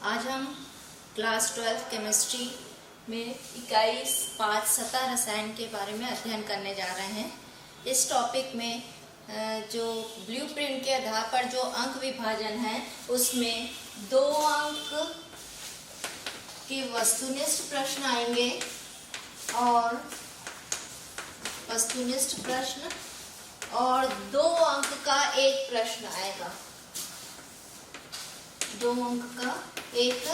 आज हम class 12 chemistry में इकाई 5 सतह रसायन के बारे में अध्ययन करने जा रहे हैं। इस टॉपिक में जो ब्लूप्रिंट के आधार पर जो अंक विभाजन है उसमें 2 अंक के वस्तुनिष्ठ प्रश्न आएंगे और वस्तुनिष्ठ प्रश्न और 2 अंक का एक प्रश्न आएगा। 2 अंक का एक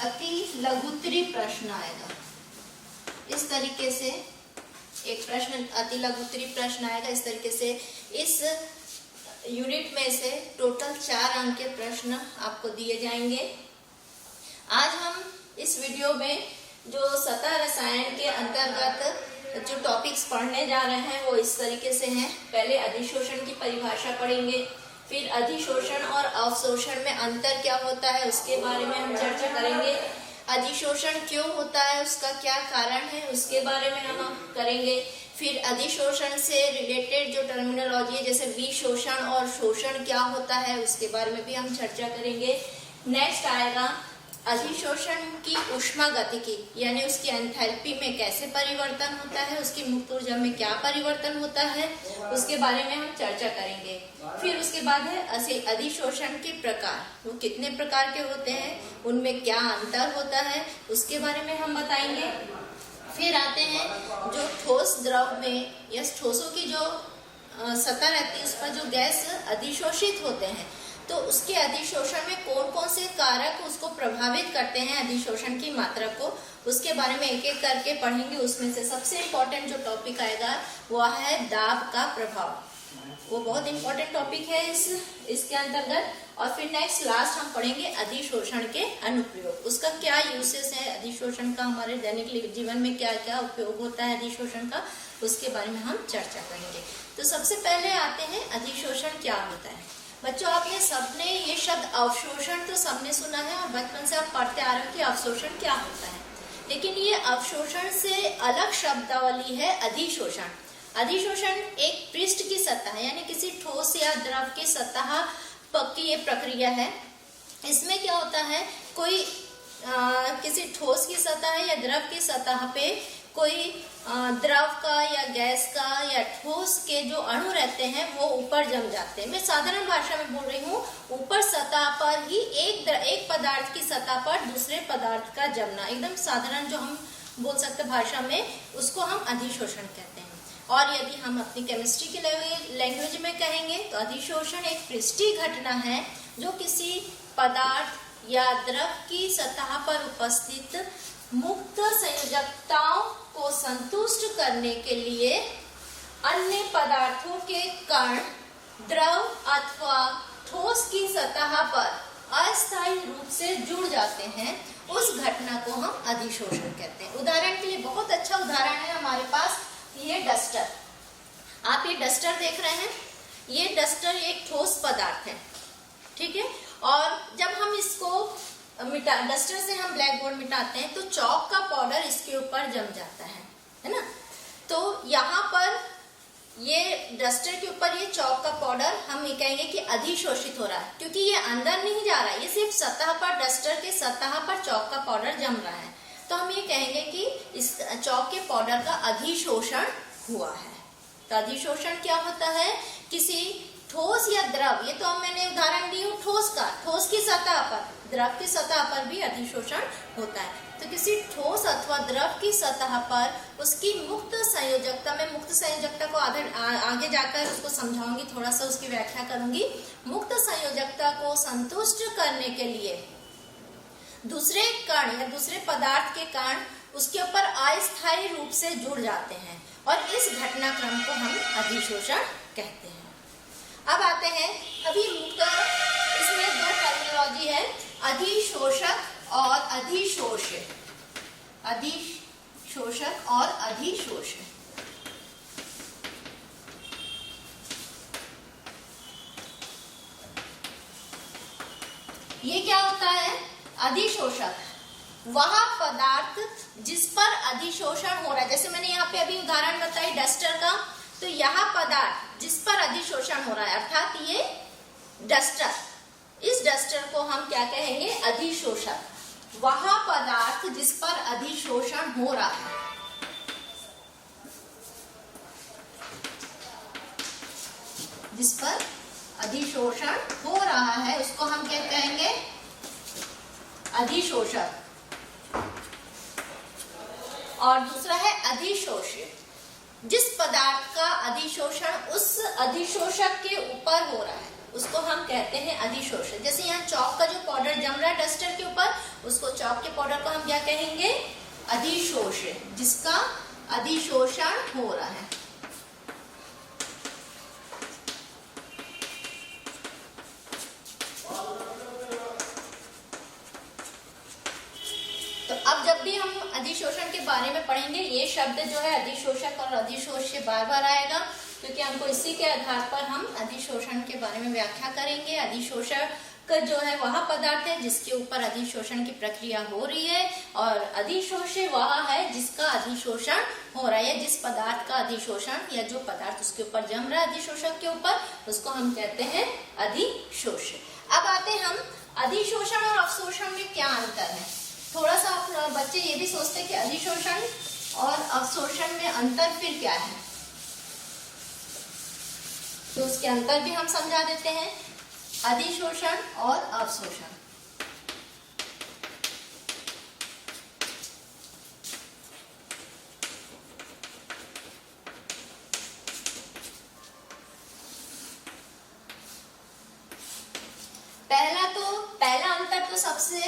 अति लघुत्तरी प्रश्न आएगा। इस तरीके से एक प्रश्न अति लघुत्तरी प्रश्न आएगा। इस तरीके से इस यूनिट में से टोटल 4 अंक के प्रश्न आपको दिए जाएंगे। आज हम इस वीडियो में जो सतह रसायन के अंतर्गत जो टॉपिक्स पढ़ने जा रहे हैं वो इस तरीके से हैं। पहले अधिशोषण की परिभाषा पढ़ेंगे, फिर अधिशोषण और अवशोषण में अंतर क्या होता है उसके बारे में हम चर्चा करेंगे। अधिशोषण क्यों होता है, उसका क्या कारण है, उसके बारे में हम करेंगे। फिर अधिशोषण से रिलेटेड जो टर्मिनोलॉजी है जैसे विशोषण और शोषण क्या होता है उसके बारे में भी हम चर्चा करेंगे। नेक्स्ट आएगा अधिशोषण की ऊष्मागतिकी यानी उसकी एंथैल्पी में कैसे परिवर्तन होता है, उसकी मुक्त ऊर्जा में क्या परिवर्तन होता है उसके बारे में हम चर्चा करेंगे। फिर उसके बाद है अधिशोषण के प्रकार, वो कितने प्रकार के होते हैं, उनमें क्या अंतर होता है उसके बारे में हम बताएंगे। फिर आते हैं जो ठोस द्रव में या ठोसों की जो सतह रहती है उस पर जो गैस अधिशोषित होते हैं तो उसके अधिशोषण में कौन कौन से कारक उसको प्रभावित करते हैं, अधिशोषण की मात्रा को, उसके बारे में एक एक करके पढ़ेंगे। उसमें से सबसे इम्पोर्टेंट जो टॉपिक आएगा वो है दाब का प्रभाव। वो बहुत इम्पोर्टेंट टॉपिक है इसके अंतर्गत। और फिर नेक्स्ट लास्ट हम पढ़ेंगे अधिशोषण के अनुप्रयोग, उसका क्या यूसेस है, अधिशोषण का हमारे दैनिक जीवन में क्या क्या उपयोग होता है अधिशोषण का, उसके बारे में हम चर्चा करेंगे। तो सबसे पहले आते हैं अधिशोषण क्या होता है। बच्चों आपने सबने ये शब्द अवशोषण तो सबने सुना है और बचपन से आप पढ़ते आ रहे हो कि अवशोषण क्या होता है, लेकिन ये अवशोषण से अलग शब्दावली है अधिशोषण। अधिशोषण एक पृष्ठ की सतह यानी किसी ठोस या द्रव की सतह की ये प्रक्रिया है। इसमें क्या होता है, कोई किसी ठोस की सतह या द्रव की सतह पे कोई द्रव का या गैस का या ठोस के जो अणु रहते हैं वो ऊपर जम जाते हैं। मैं साधारण भाषा में बोल रही हूँ, ऊपर सतह पर ही एक पदार्थ की सतह पर दूसरे पदार्थ का जमना, एकदम साधारण जो हम बोल सकते भाषा में, उसको हम अधिशोषण कहते हैं। और यदि हम अपनी केमिस्ट्री की लैंग्वेज में कहेंगे तो अधिशोषण एक पृष्ठीय घटना है जो किसी पदार्थ या द्रव की सतह पर उपस्थित मुक्त संयोजकताओं को संतुष्ट करने के लिए अन्य पदार्थों के कण द्रव अथवा ठोस की सतह पर अस्थायी रूप से जुड़ जाते हैं, उस घटना को हम अधिशोषण कहते हैं। उदाहरण के लिए बहुत अच्छा उदाहरण है हमारे पास ये डस्टर। आप ये डस्टर देख रहे हैं, ये डस्टर एक ठोस पदार्थ है, ठीक है। और जब हम इसको डस्टर से हम ब्लैक बोर्ड मिटाते हैं तो चौक का पाउडर इसके ऊपर जम जाता है ना। तो यहाँ पर ये डस्टर के ऊपर ये चौक का पाउडर हम ये कहेंगे कि अधिशोषित हो रहा है, क्योंकि ये अंदर नहीं जा रहा है, ये सिर्फ सतह पर, डस्टर के सतह पर चौक का पाउडर जम रहा है। तो हम ये कहेंगे कि इस चौक के पाउडर का अधिशोषण हुआ है। तो अधिशोषण क्या होता है, किसी ठोस या द्रव, ये तो मैंने उदाहरण दी हूँ ठोस का, ठोस की सतह पर, द्रव की सतह पर भी अधिशोषण होता है। तो किसी ठोस अथवा द्रव की सतह पर उसकी मुक्त संयोजकता में, मुक्त संयोजकता को आगे जाकर उसको समझाऊंगी, थोड़ा सा उसकी व्याख्या करूंगी। मुक्त संयोजकता को संतुष्ट करने के लिए दूसरे कण या दूसरे पदार्थ के कण उसके ऊपर अस्थायी रूप से जुड़ जाते हैं और इस घटनाक्रम को हम अधिशोषण कहते हैं। अब आते हैं अभी मुक्त, इसमें 2 टर्मिनोलॉजी है, अधिशोषक और अधिशोष्य। अधिशोषक और अधिशोष्य। ये क्या होता है, अधिशोषक वह पदार्थ जिस पर अधिशोषण हो रहा है। जैसे मैंने यहाँ पे अभी उदाहरण बताई डस्टर का, तो यह पदार्थ जिस पर अधिशोषण हो रहा है अर्थात ये डस्टर, इस डस्टर को हम क्या कहेंगे, अधिशोषक। वह पदार्थ जिस पर अधिशोषण हो रहा है। जिस पर अधिशोषण हो रहा है उसको हम क्या कहेंगे? अधिशोषक। और दूसरा है अधिशोषित। जिस पदार्थ का अधिशोषण उस अधिशोषक के ऊपर हो रहा है उसको हम कहते हैं अधिशोषित। जैसे यहाँ चौक का जो पाउडर जम रहा है डस्टर के ऊपर, उसको चौक के पाउडर को हम क्या कहेंगे? अधिशोषित, जिसका अधिशोषण हो रहा है। तो अब जब भी हम अधिशोषण के बारे में पढ़ेंगे, ये शब्द जो है अधिशोषक और अधिशोष्य बार बार आएगा, क्योंकि हमको इसी के आधार पर हम अधिशोषण के बारे में व्याख्या करेंगे। अधिशोषक जो है वह पदार्थ है जिसके ऊपर अधिशोषण की प्रक्रिया हो रही है, और अधिशोष्य वह है जिसका अधिशोषण हो रहा है। जिस पदार्थ का अधिशोषण या जो पदार्थ उसके ऊपर जम रहा है अधिशोषक के ऊपर, उसको हम कहते हैं अधिशोष्य। अब आते हैं हम अधिशोषण और अवशोषण में क्या अंतर है। थोड़ा सा आप बच्चे ये भी सोचते हैं कि अधिशोषण और अवशोषण में अंतर फिर क्या है, तो उसके अंतर भी हम समझा देते हैं। अधिशोषण और अवशोषण। पहला अंतर तो सबसे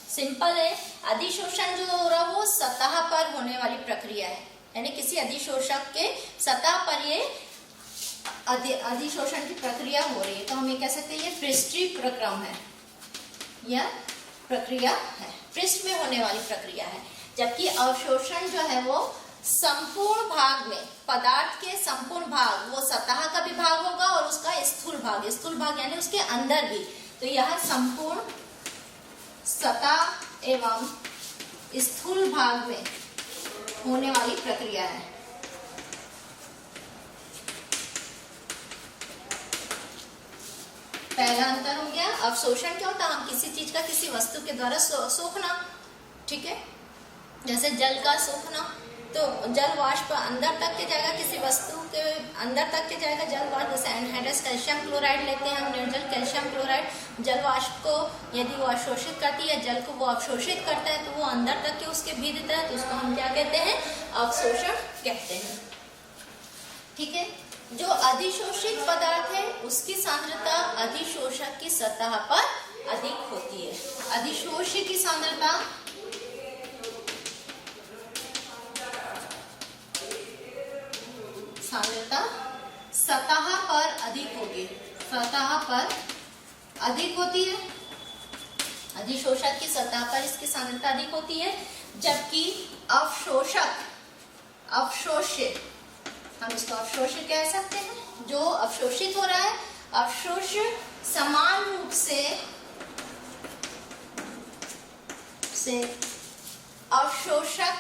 सिंपल है। अधिशोषण जो हो रहा है वो सतह पर होने वाली प्रक्रिया है, यानी किसी अधिशोषक के सतह पर ये अधिशोषण की प्रक्रिया हो रही है, तो हम ये कह सकते हैं ये पृष्ठीय प्रक्रम है, यह प्रक्रिया है, पृष्ठ में होने वाली प्रक्रिया है। जबकि अवशोषण जो है वो संपूर्ण भाग में, पदार्थ के संपूर्ण भाग, वो सतह का भी भाग होगा और उसका स्थूल भाग यानी उसके अंदर भी, तो यह संपूर्ण सतह एवं स्थूल भाग में होने वाली प्रक्रिया है। पहला अंतर हो गया। अवशोषण क्या होता है? हम किसी चीज का किसी वस्तु के द्वारा सोखना, ठीक है। जैसे जल का सोखना, तो जल वाष्प अंदर तक के जाएगा, किसी वस्तु के अंदर तक के जाएगा जल वाष्प। जैसे एनहाइड्रस कैल्शियम क्लोराइड लेते हैं हम, निर्जल कैल्शियम क्लोराइड, जल वाष्प को यदि वो अवशोषित करती है, जल को वो अवशोषित करता है, तो वो अंदर तक के उसके भी देता है, तो उसको हम क्या कहते हैं? अवशोषण कहते हैं, ठीक है। जो अधिशोषित पदार्थ है उसकी सांद्रता अधिशोषक की सतह पर अधिक होती है। अधिशोष्य की सांद्रता सतह पर अधिक होगी, सतह पर अधिक होती है। अधिशोषक की सतह पर इसकी सांद्रता अधिक होती है, जबकि अवशोष्य हम इसको अवशोष्य कह सकते हैं। जो अवशोषित हो रहा है, अवशोष्य समान रूप से अवशोषक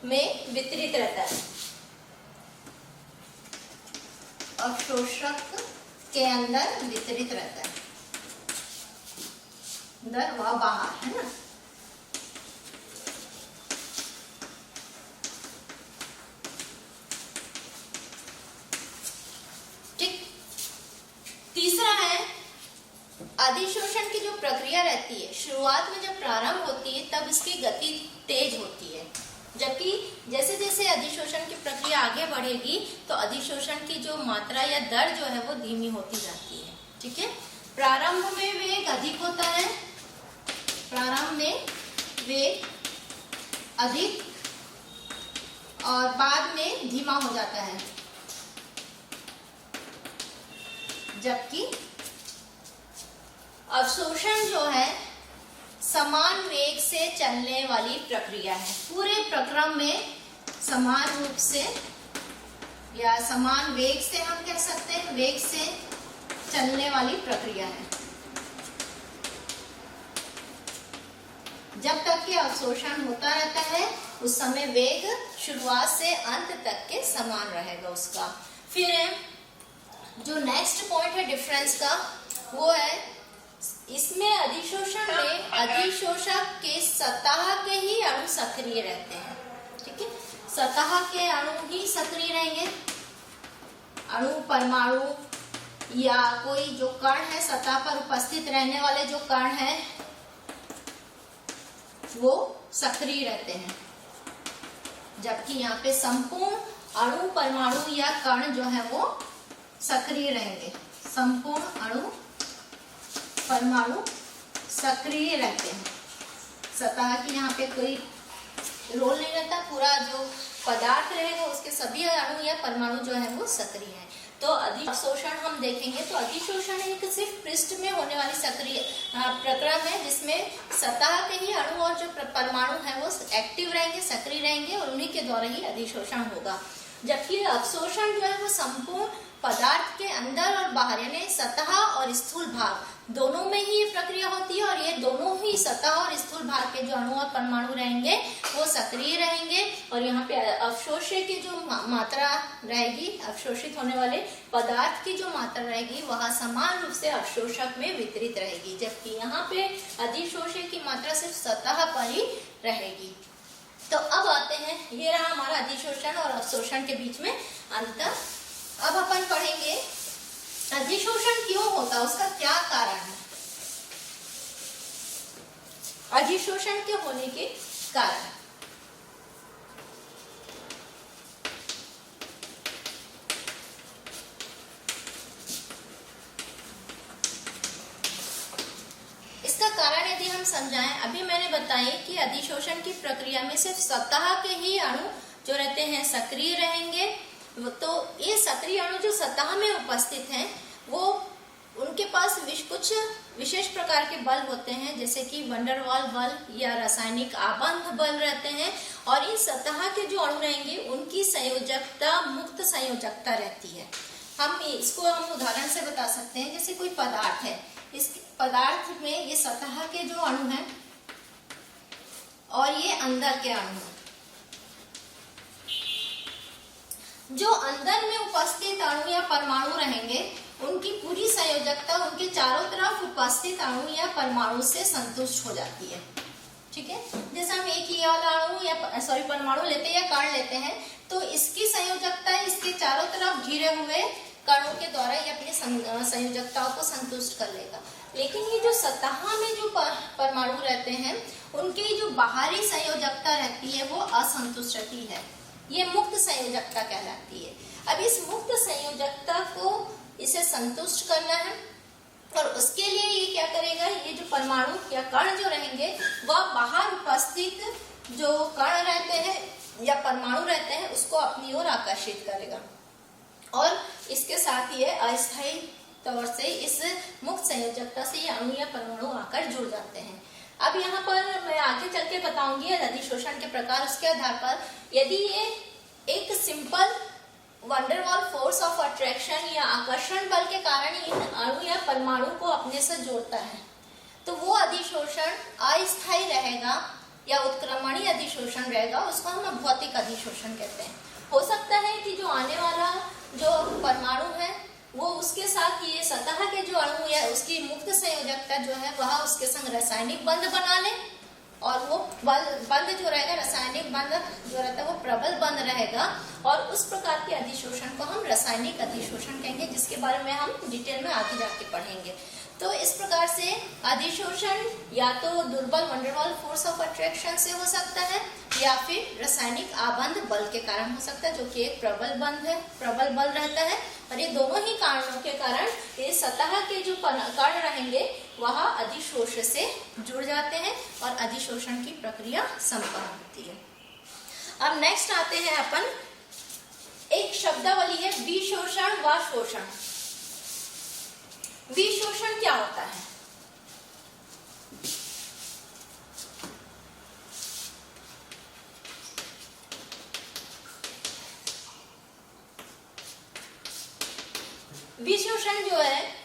में वितरित रहता है, अवशोषक के अंदर वितरित रहता है, अंदर व बाहर, है ना। तीसरा है अधिशोषण की जो प्रक्रिया रहती है, शुरुआत में जब प्रारंभ होती है तब इसकी गति तेज होती है, जबकि जैसे जैसे अधिशोषण की प्रक्रिया आगे बढ़ेगी तो अधिशोषण की जो मात्रा या दर जो है वो धीमी होती जाती है, ठीक है। प्रारंभ में वेग अधिक होता है, प्रारंभ में वेग अधिक और बाद में धीमा हो जाता है, जबकि अवशोषण जो है समान वेग से चलने वाली प्रक्रिया है। पूरे प्रक्रम में समान रूप से या समान वेग से, हम कह सकते हैं वेग से चलने वाली प्रक्रिया है, जब तक कि अवशोषण होता रहता है उस समय वेग शुरुआत से अंत तक के समान रहेगा उसका। फिर जो नेक्स्ट पॉइंट है डिफरेंस का, वो है इसमें अधिशोषण में अधिशोषक के सतह के ही अणु सक्रिय रहते हैं। ठीक है, सतह के अणु ही सक्रिय रहेंगे। अणु, परमाणु या कोई जो कण है, सतह पर उपस्थित रहने वाले जो कण है वो सक्रिय रहते हैं, जबकि यहाँ पे संपूर्ण अणु, परमाणु या कण जो है वो सक्रिय रहेंगे। संपूर्ण अणु, परमाणु सक्रिय रहते हैं। सतह की यहाँ पे कोई रोल नहीं रहता, पूरा जो पदार्थ रहेगा उसके सभी अणु या परमाणु जो है वो सक्रिय है। तो अधिशोषण हम देखेंगे तो अधिशोषण एक सिर्फ पृष्ठ में होने वाली सक्रिय प्रक्रम है, जिसमें सतह के ही अणु और जो परमाणु है वो एक्टिव रहेंगे, सक्रिय रहेंगे और उन्हीं के द्वारा ही अधिशोषण होगा। जबकि अवशोषण जो है वो संपूर्ण पदार्थ के अंदर और बाहर, यानी सतह और स्थूल भाग दोनों में ही ये प्रक्रिया होती है, और ये दोनों ही सतह और स्थूल भाग के जो अणु और परमाणु रहेंगे वो सक्रिय रहेंगे। और यहाँ पे अवशोष्य की जो मात्रा रहेगी, अवशोषित होने वाले पदार्थ की जो मात्रा रहेगी वह समान रूप से अवशोषक में वितरित रहेगी, जबकि यहाँ पे अधिशोष्य की मात्रा सिर्फ सतह पर ही रहेगी। तो अब आते हैं, ये रहा हमारा अधिशोषण और अवशोषण के बीच में अंतर। अब अपन पढ़ेंगे अधिशोषण क्यों होता, उसका क्या कारण है, अधिशोषण के होने के कारण। इसका कारण यदि हम समझाएं, अभी मैंने बताया कि अधिशोषण की प्रक्रिया में सिर्फ सतह के ही अणु जो रहते हैं सक्रिय रहेंगे। तो ये सक्रिय अणु जो सतह में उपस्थित हैं वो उनके पास कुछ विशेष प्रकार के बल होते हैं, जैसे कि वंडरवाल बल या रासायनिक आबंध बल रहते हैं। और इन सतह के जो अणु रहेंगे उनकी संयोजकता मुक्त संयोजकता रहती है। हम इसको उदाहरण से बता सकते हैं, जैसे कोई पदार्थ है, इस पदार्थ में ये सतह के जो अणु हैं और ये अंदर के अणु हैं। जो अंदर में उपस्थित अणु या परमाणु रहेंगे उनकी पूरी संयोजकता उनके चारों तरफ उपस्थित अणु या परमाणु से संतुष्ट हो जाती है। ठीक है, जैसे हम एक ही वाला अणु या परमाणु लेते हैं या कण लेते हैं, तो इसकी संयोजकता इसके चारों तरफ घिरे हुए कणों के द्वारा ये अपनी संयोजकताओं को संतुष्ट कर लेगा। लेकिन ये जो सतह में जो परमाणु रहते हैं उनकी जो बाहरी संयोजकता रहती है वो असंतुष्ट रहती है, ये मुक्त संयोजकता कहलाती है। अब इस मुक्त संयोजकता को इसे संतुष्ट करना है, और उसके लिए ये क्या करेगा, ये जो परमाणु या कण जो रहेंगे वह बाहर उपस्थित जो कण रहते हैं या परमाणु रहते हैं उसको अपनी ओर आकर्षित करेगा, और इसके साथ ये अस्थायी तौर से इस मुक्त संयोजकता से ये अणु या परमाणु आकर जुड़ जाते हैं। अब यहाँ पर मैं आगे चल के बताऊंगी अधिशोषण के प्रकार। उसके आधार पर यदि ये एक simple van der Waals force of attraction या आकर्षण बल के कारण इन अणु या परमाणु को अपने से जोड़ता है, तो वो अधिशोषण अस्थायी रहेगा या उत्क्रमणीय अधिशोषण रहेगा, उसको हम भौतिक अधिशोषण कहते हैं। हो सकता है कि जो आने वाला जो परमाणु है वो उसके साथ ये सतह के जो अणु या उसकी मुक्त संयोजकता जो है वह उसके संग रासायनिक बंध बना ले, और वो बंध जो रहेगा, रासायनिक बंध जो रहता है वो प्रबल बंध रहेगा, और उस प्रकार के अधिशोषण को हम रासायनिक अधिशोषण कहेंगे, जिसके बारे में हम डिटेल में आगे जाके पढ़ेंगे। तो इस प्रकार से अधिशोषण या तो दुर्बल वंडरवॉल फोर्स ऑफ अट्रैक्शन से हो सकता है या फिर रासायनिक आबंध बल के कारण हो सकता है, जो कि एक प्रबल बंध है, प्रबल बल रहता है। और ये दोनों ही कारणों के कारण ये सतह के जो कण रहेंगे वह अधिशोष से जुड़ जाते हैं और अधिशोषण की प्रक्रिया संपन्न होती है। अब नेक्स्ट आते हैं अपन, एक शब्दावली है विशोषण व शोषण। विशोषण क्या होता है? विशोषण जो है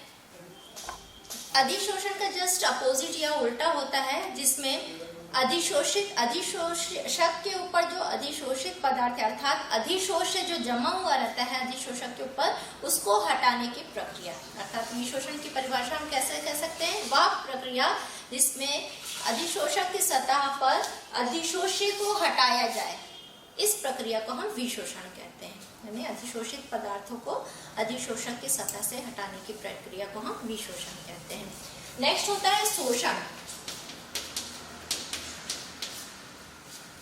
अधिशोषण का जस्ट अपोजिट या उल्टा होता है, जिसमें अधिशोषक के ऊपर जो अधिशोषित पदार्थ है अर्थात अधिशोष जो जमा हुआ रहता है अधिशोषक के ऊपर, उसको हटाने की प्रक्रिया, अर्थात विशोषण की परिभाषा हम कैसे कह सकते हैं, वह प्रक्रिया जिसमें अधिशोषक की सतह पर अधिशोषित को हटाया जाए, इस प्रक्रिया को हम विशोषण कहते हैं। यानी अधिशोषित पदार्थों को अधिशोषक की सतह से हटाने की प्रक्रिया को हम विशोषण कहते हैं। नेक्स्ट होता है शोषण।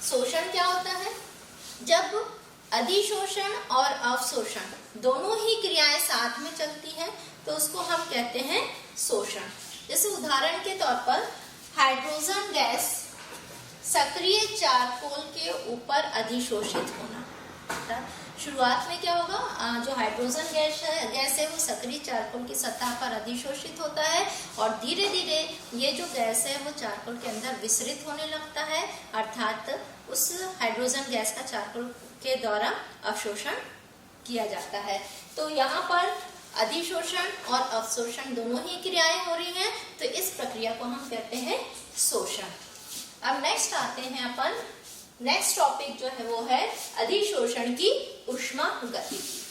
शोषण क्या होता है? जब अधिशोषण और अवशोषण दोनों ही क्रियाएं साथ में चलती हैं तो उसको हम कहते हैं शोषण। जैसे उदाहरण के तौर पर हाइड्रोजन गैस सक्रिय चारकोल के ऊपर अधिशोषित होना। शुरुआत में क्या होगा, जो हाइड्रोजन गैस है वो सक्रिय चारकोल की सतह पर अधिशोषित होता है और धीरे धीरे ये जो गैस है वो चारकोल के अंदर विसरित होने लगता है, अर्थात उस हाइड्रोजन गैस का चारकोल के द्वारा अवशोषण किया जाता है। तो यहाँ पर अधिशोषण और अवशोषण दोनों ही क्रियाएं हो रही हैं, तो इस प्रक्रिया को हम कहते हैं शोषण। अब नेक्स्ट आते हैं अपन, नेक्स्ट टॉपिक जो है वो है अधिशोषण की ऊष्मागतिकी।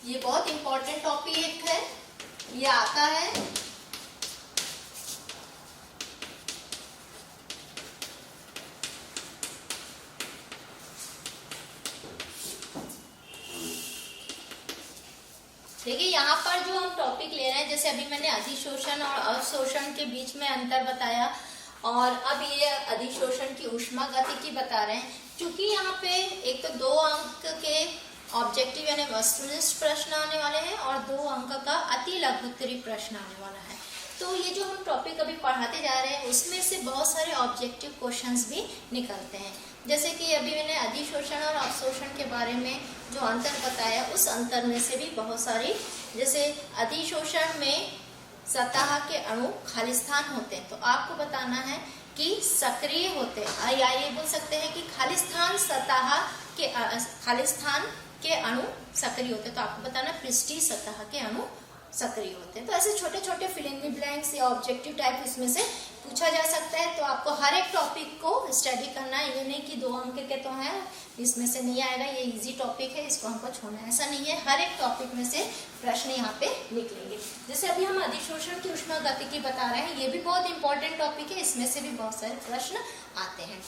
ये बहुत इंपॉर्टेंट टॉपिक है, ये आता है देखिए यहाँ पर जो हम टॉपिक ले रहे हैं, जैसे अभी मैंने अधिशोषण और अवशोषण के बीच में अंतर बताया और अब ये अधिशोषण की ऊष्मागतिकी बता रहे हैं। क्योंकि यहाँ पे एक तो 2 अंक के ऑब्जेक्टिव यानी वस्तुनिष्ठ प्रश्न आने वाले हैं और 2 अंक का अति लघु उत्तरीय प्रश्न आने वाला है, तो ये जो हम टॉपिक अभी पढ़ाते जा रहे हैं उसमें से बहुत सारे ऑब्जेक्टिव क्वेश्चंस भी निकलते हैं। जैसे कि अभी मैंने अधिशोषण और अवशोषण के बारे में जो अंतर बताया, उस अंतर में से भी बहुत सारी, जैसे अधिशोषण में सतह के अणु खालिस्तान होते हैं, तो आपको बताना है कि सक्रिय होते हैं, या ये बोल सकते हैं कि खालिस्तान के अणु सक्रिय होते हैं, तो आपको बताना पृष्ठीय सतह के अणु सक्रिय होते हैं। तो ऐसे छोटे छोटे फिल इन द ब्लैंक्स या ऑब्जेक्टिव टाइप इसमें से पूछा जा सकता है, तो आपको हर एक टॉपिक को स्टडी करना है। ये नहीं कि 2 अंक के तो हैं इसमें से नहीं आएगा, ये इजी टॉपिक है इसको हमको छोड़ना है, ऐसा नहीं है। हर एक टॉपिक में से प्रश्न यहाँ पे निकलेंगे। जैसे अभी हम अधिशोषण की ऊष्मागतिकी बता रहे हैं, ये भी बहुत इंपॉर्टेंट टॉपिक है, इसमें से भी बहुत सारे प्रश्न आते हैं।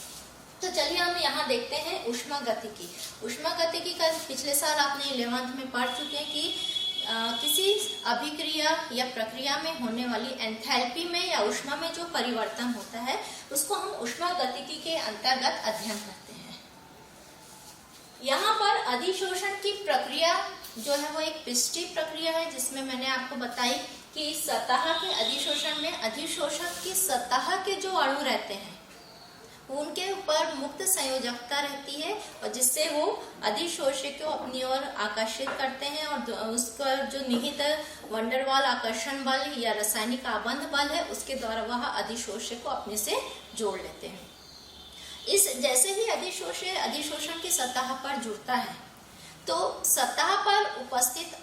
तो चलिए हम यहाँ देखते हैं ऊष्मागतिकी। ऊष्मागतिकी का पिछले साल आपने 11th में पढ़ चुके हैं कि किसी अभिक्रिया या प्रक्रिया में होने वाली एंथैल्पी में या ऊष्मा में जो परिवर्तन होता है उसको हम ऊष्मागतिकी के अंतर्गत अध्ययन करते हैं। यहाँ पर अधिशोषण की प्रक्रिया जो है वो एक पृष्ठीय प्रक्रिया है, जिसमें मैंने आपको बताई कि सतह के अधिशोषण में अधिशोषक की सतह के जो अणु रहते हैं उनके ऊपर मुक्त संयोजकता रहती है और जिससे वो अधिशोष्य को अपनी ओर आकर्षित करते हैं और उसका जो निहित वंडरवाल आकर्षण बल या रासायनिक आबंध बल है उसके द्वारा वह अधिशोष्य को अपने से जोड़ लेते हैं। इस जैसे ही अधिशोषण की सतह पर जुड़ता है तो सतह पर उपस्थित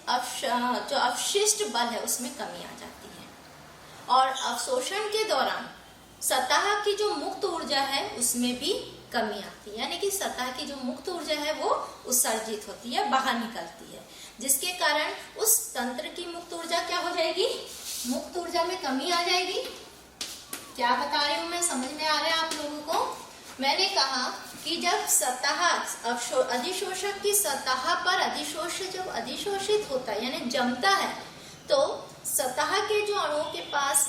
जो अवशिष्ट बल है उसमें कमी आ जाती है और अवशोषण के दौरान सतह की जो मुक्त ऊर्जा है उसमें भी कमी आती है, यानी कि सतह की जो मुक्त ऊर्जा है वो उत्सर्जित होती है, बाहर निकलती है, जिसके कारण उस तंत्र की मुक्त ऊर्जा क्या हो जाएगी, मुक्त ऊर्जा में कमी आ जाएगी। क्या बता रही हूँ मैं, समझ में आ रहा है आप लोगों को? मैंने कहा कि जब सतह अधिशोषक की सतह पर अधिशोष्य जब अधिशोषित होता है यानी जमता है तो सतह के जो अणुओं के पास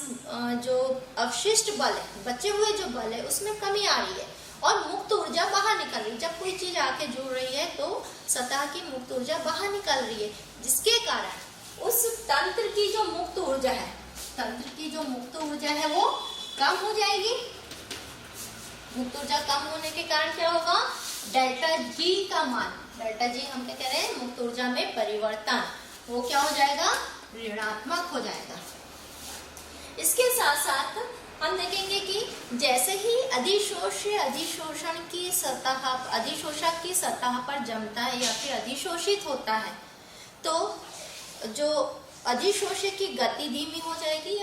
जो अवशिष्ट बल है, बचे हुए जो बल है उसमें कमी आ रही है और मुक्त ऊर्जा बाहर निकल रही है। जब कोई चीज आके जुड़ रही है तो सतह की मुक्त ऊर्जा बाहर निकल रही है, जिसके कारण उस तंत्र की जो मुक्त ऊर्जा है, तंत्र की जो मुक्त ऊर्जा है वो कम हो जाएगी। मुक्त ऊर्जा कम होने के कारण क्या होगा, डेल्टा जी का मान, डेल्टा जी हम क्या कह रहे हैं, मुक्त ऊर्जा में परिवर्तन, वो क्या हो जाएगा, ऋणात्मक हो जाएगा। इसके साथ साथ हम देखेंगे कि जैसे ही अधिशोषण की सतह, अधिशोषक की सतह पर जमता है या फिर अधिशोषित होता है तो जो अधिशोष्य की गति धीमी हो जाएगी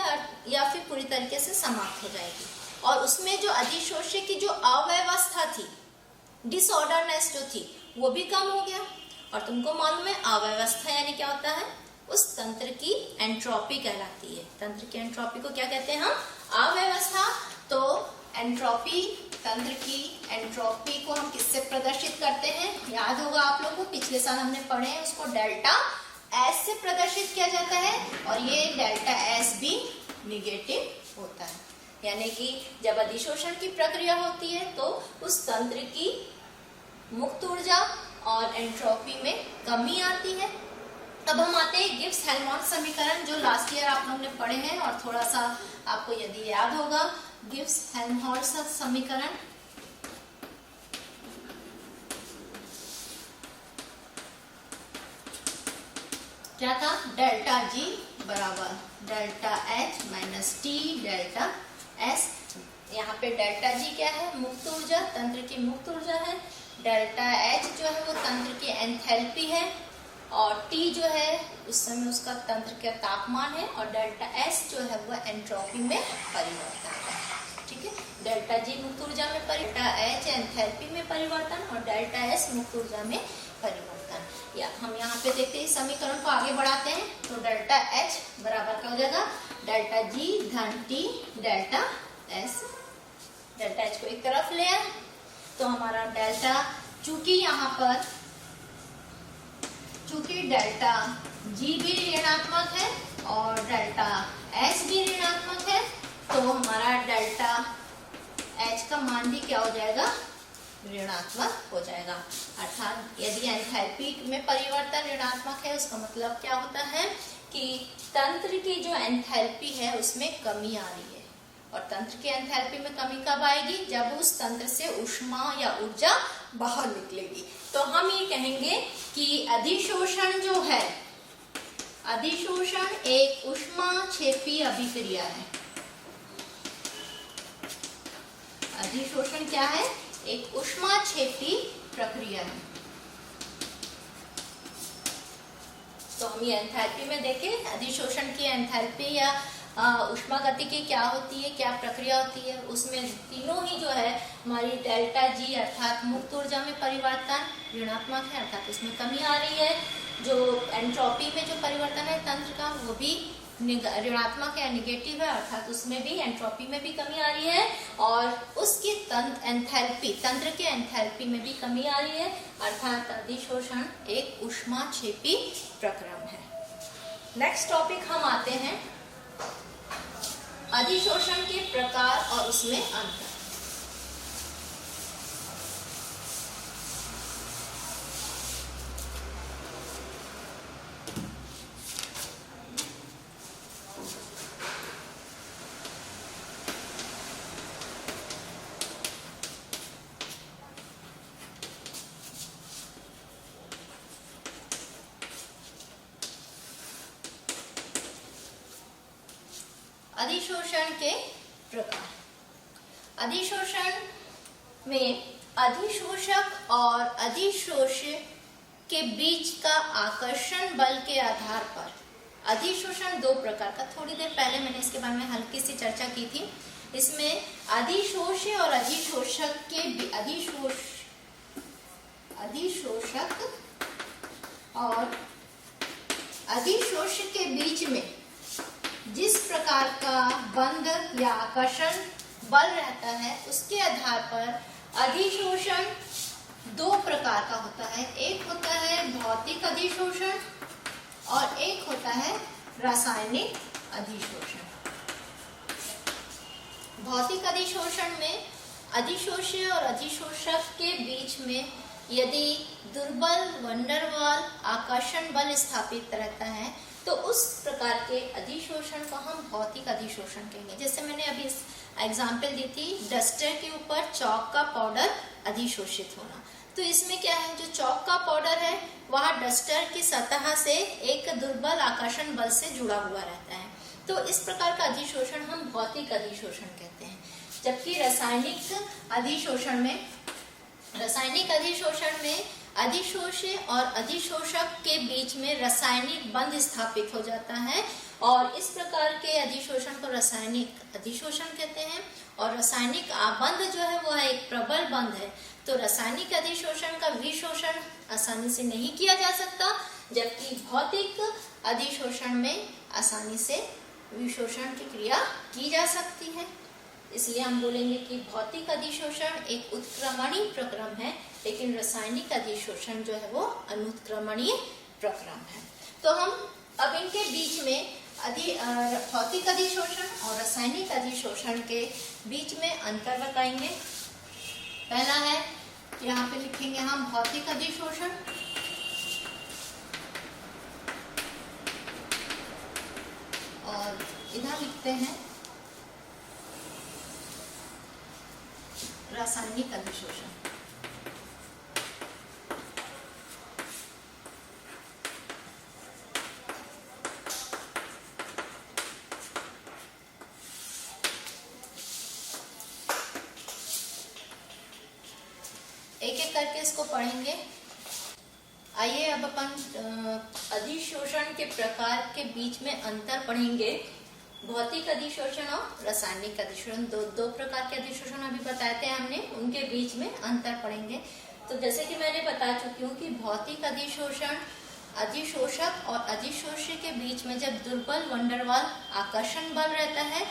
या फिर पूरी तरीके से समाप्त हो जाएगी। और उसमें जो अधिशोष्य की जो अव्यवस्था थी, डिसऑर्डरनेस जो थी, वो भी कम हो गया। और तुमको मालूम है अव्यवस्था यानी क्या होता है, उस तंत्र की एंट्रोपी कहलाती है। तंत्र की एंट्रोपी को क्या कहते हैं हम, अव्यवस्था। तो एंट्रोपी, तंत्र की एंट्रोपी को हम किससे प्रदर्शित करते हैं, याद होगा आप लोगों को, पिछले साल हमने पढ़े हैं, उसको डेल्टा एस से प्रदर्शित किया जाता है। और ये डेल्टा एस भी निगेटिव होता है, यानी कि जब अधिशोषण की प्रक्रिया होती है तो उस तंत्र की मुक्त ऊर्जा और एंट्रोपी में कमी आती है। अब हम आते हैं गिब्स हेल्महोल्ट्ज समीकरण, जो लास्ट ईयर आप लोगों ने पढ़े हैं। और थोड़ा सा आपको यदि याद होगा, गिब्स हेल्महोल्ट्ज समीकरण क्या था, डेल्टा जी बराबर delta H minus T delta S. यहाँ पे डेल्टा जी क्या है, मुक्त ऊर्जा, तंत्र की मुक्त ऊर्जा है। डेल्टा एच जो है वो तंत्र की एंथैल्पी है। और टी जो है उस समय उसका तंत्र का तापमान है। और डेल्टा एस जो है वो एंट्रोपी में परिवर्तन है। ठीक है, डेल्टा जी मुक्त ऊर्जा में डेल्टा एच एंथैल्पी में परिवर्तन और डेल्टा एस मुक्त ऊर्जा में परिवर्तन। या हम यहाँ पे देखते हैं, समीकरण को आगे बढ़ाते हैं। तो डेल्टा एच बराबर क्या हो जाएगा, डेल्टा जी धन T delta S. Delta H को एक तरफ ले आए तो हमारा डेल्टा, चूंकि डेल्टा जी भी ऋणात्मक है और डेल्टा एस भी ऋणात्मक है, तो हमारा डेल्टा एच का मान भी क्या हो जाएगा, ऋणात्मक हो जाएगा। अर्थात यदि एंथैल्पी में परिवर्तन ऋणात्मक है, उसका मतलब क्या होता है कि तंत्र की जो एंथैल्पी है उसमें कमी आ रही है। और तंत्र की एंथैल्पी में कमी कब आएगी, जब उस तंत्र से ऊष्मा या ऊर्जा बाहर निकलेगी। तो हम ये कहेंगे कि अधिशोषण जो है, अधिशोषण एक ऊष्माक्षेपी अभिक्रिया है। अधिशोषण क्या है, एक ऊष्माक्षेपी प्रक्रिया है। तो हम ये एंथैल्पी में देखें, अधिशोषण की एंथैल्पी या ऊष्मागतिकी क्या होती है, क्या प्रक्रिया होती है। उसमें तीनों ही जो है हमारी डेल्टा जी अर्थात मुक्त ऊर्जा में परिवर्तन ऋणात्मक है, अर्थात उसमें कमी आ रही है। जो एंट्रोपी में जो परिवर्तन है तंत्र का, वो भी ऋणात्मक है, निगेटिव है, अर्थात उसमें भी एंट्रोपी में भी कमी आ रही है। और उसकी एंथैल्पी, तंत्र के एंथैल्पी में भी कमी आ रही है, अर्थात अधिशोषण एक ऊष्माक्षेपी प्रक्रम है। नेक्स्ट टॉपिक हम आते हैं अधिशोषण के प्रकार और उसमें अंतर। अधिशोषण के प्रकार। अधिशोषण में अधिशोषक और अधिशोष्य के बीच का आकर्षण बल के आधार पर अधिशोषण दो प्रकार का, थोड़ी देर पहले मैंने इसके बारे में हल्की सी चर्चा की थी। इसमें अधिशोष्य और अधिशोषक के अधिशोषक और अधिशोष्य के बीच में जिस प्रकार का बंध या आकर्षण बल रहता है, उसके आधार पर अधिशोषण दो प्रकार का होता है। एक होता है भौतिक अधिशोषण और एक होता है रासायनिक अधिशोषण। भौतिक अधिशोषण में अधिशोष्य और अधिशोषक के बीच में यदि दुर्बल वैन डर वाल आकर्षण बल स्थापित रहता है, तो उस प्रकार के अधिशोषण को हम भौतिक अधिशोषण कहेंगे। जैसे मैंने अभी एग्जाम्पल दी थी, डस्टर के ऊपर चौक का पाउडर अधिशोषित होना। तो इसमें क्या है, जो चौक का पाउडर है वह डस्टर की सतह से एक दुर्बल आकर्षण बल से जुड़ा हुआ रहता है। तो इस प्रकार का अधिशोषण हम भौतिक अधिशोषण कहते हैं। जबकि रासायनिक अधिशोषण में अधिशोष्य और अधिशोषक के बीच में रासायनिक बंध स्थापित हो जाता है और इस प्रकार के अधिशोषण को रासायनिक अधिशोषण कहते हैं। और रासायनिक आबंध जो है वो एक प्रबल बंध है। तो रासायनिक अधिशोषण का विशोषण आसानी से नहीं किया जा सकता, जबकि भौतिक अधिशोषण में आसानी से विशोषण की क्रिया की जा सकती है। इसलिए हम बोलेंगे कि भौतिक अधिशोषण एक उत्क्रमणीय प्रक्रम है, लेकिन रासायनिक अधिशोषण जो है वो अनुत्क्रमणीय प्रक्रम है। तो हम अब इनके बीच में भौतिक अधिशोषण और रासायनिक अधिशोषण के बीच में अंतर बताएंगे। पहला है, यहाँ पे लिखेंगे हम भौतिक अधिशोषण और इधर लिखते हैं रासायनिक अधिशोषण। एक एक करके इसको पढ़ेंगे। आइए अब अपन अधिशोषण के प्रकार के बीच में अंतर पढ़ेंगे। भौतिक अधिशोषण और रासायनिक अधिशोषण, दो प्रकार के अधिशोषण अभी बताए थे हमने, उनके बीच में अंतर पढ़ेंगे। तो जैसे कि मैंने बता चुकी हूँ कि भौतिक अधिशोषण अधिशोषक और अधिशोष्य के बीच में जब दुर्बल वंडरवाल आकर्षण बल रहता है,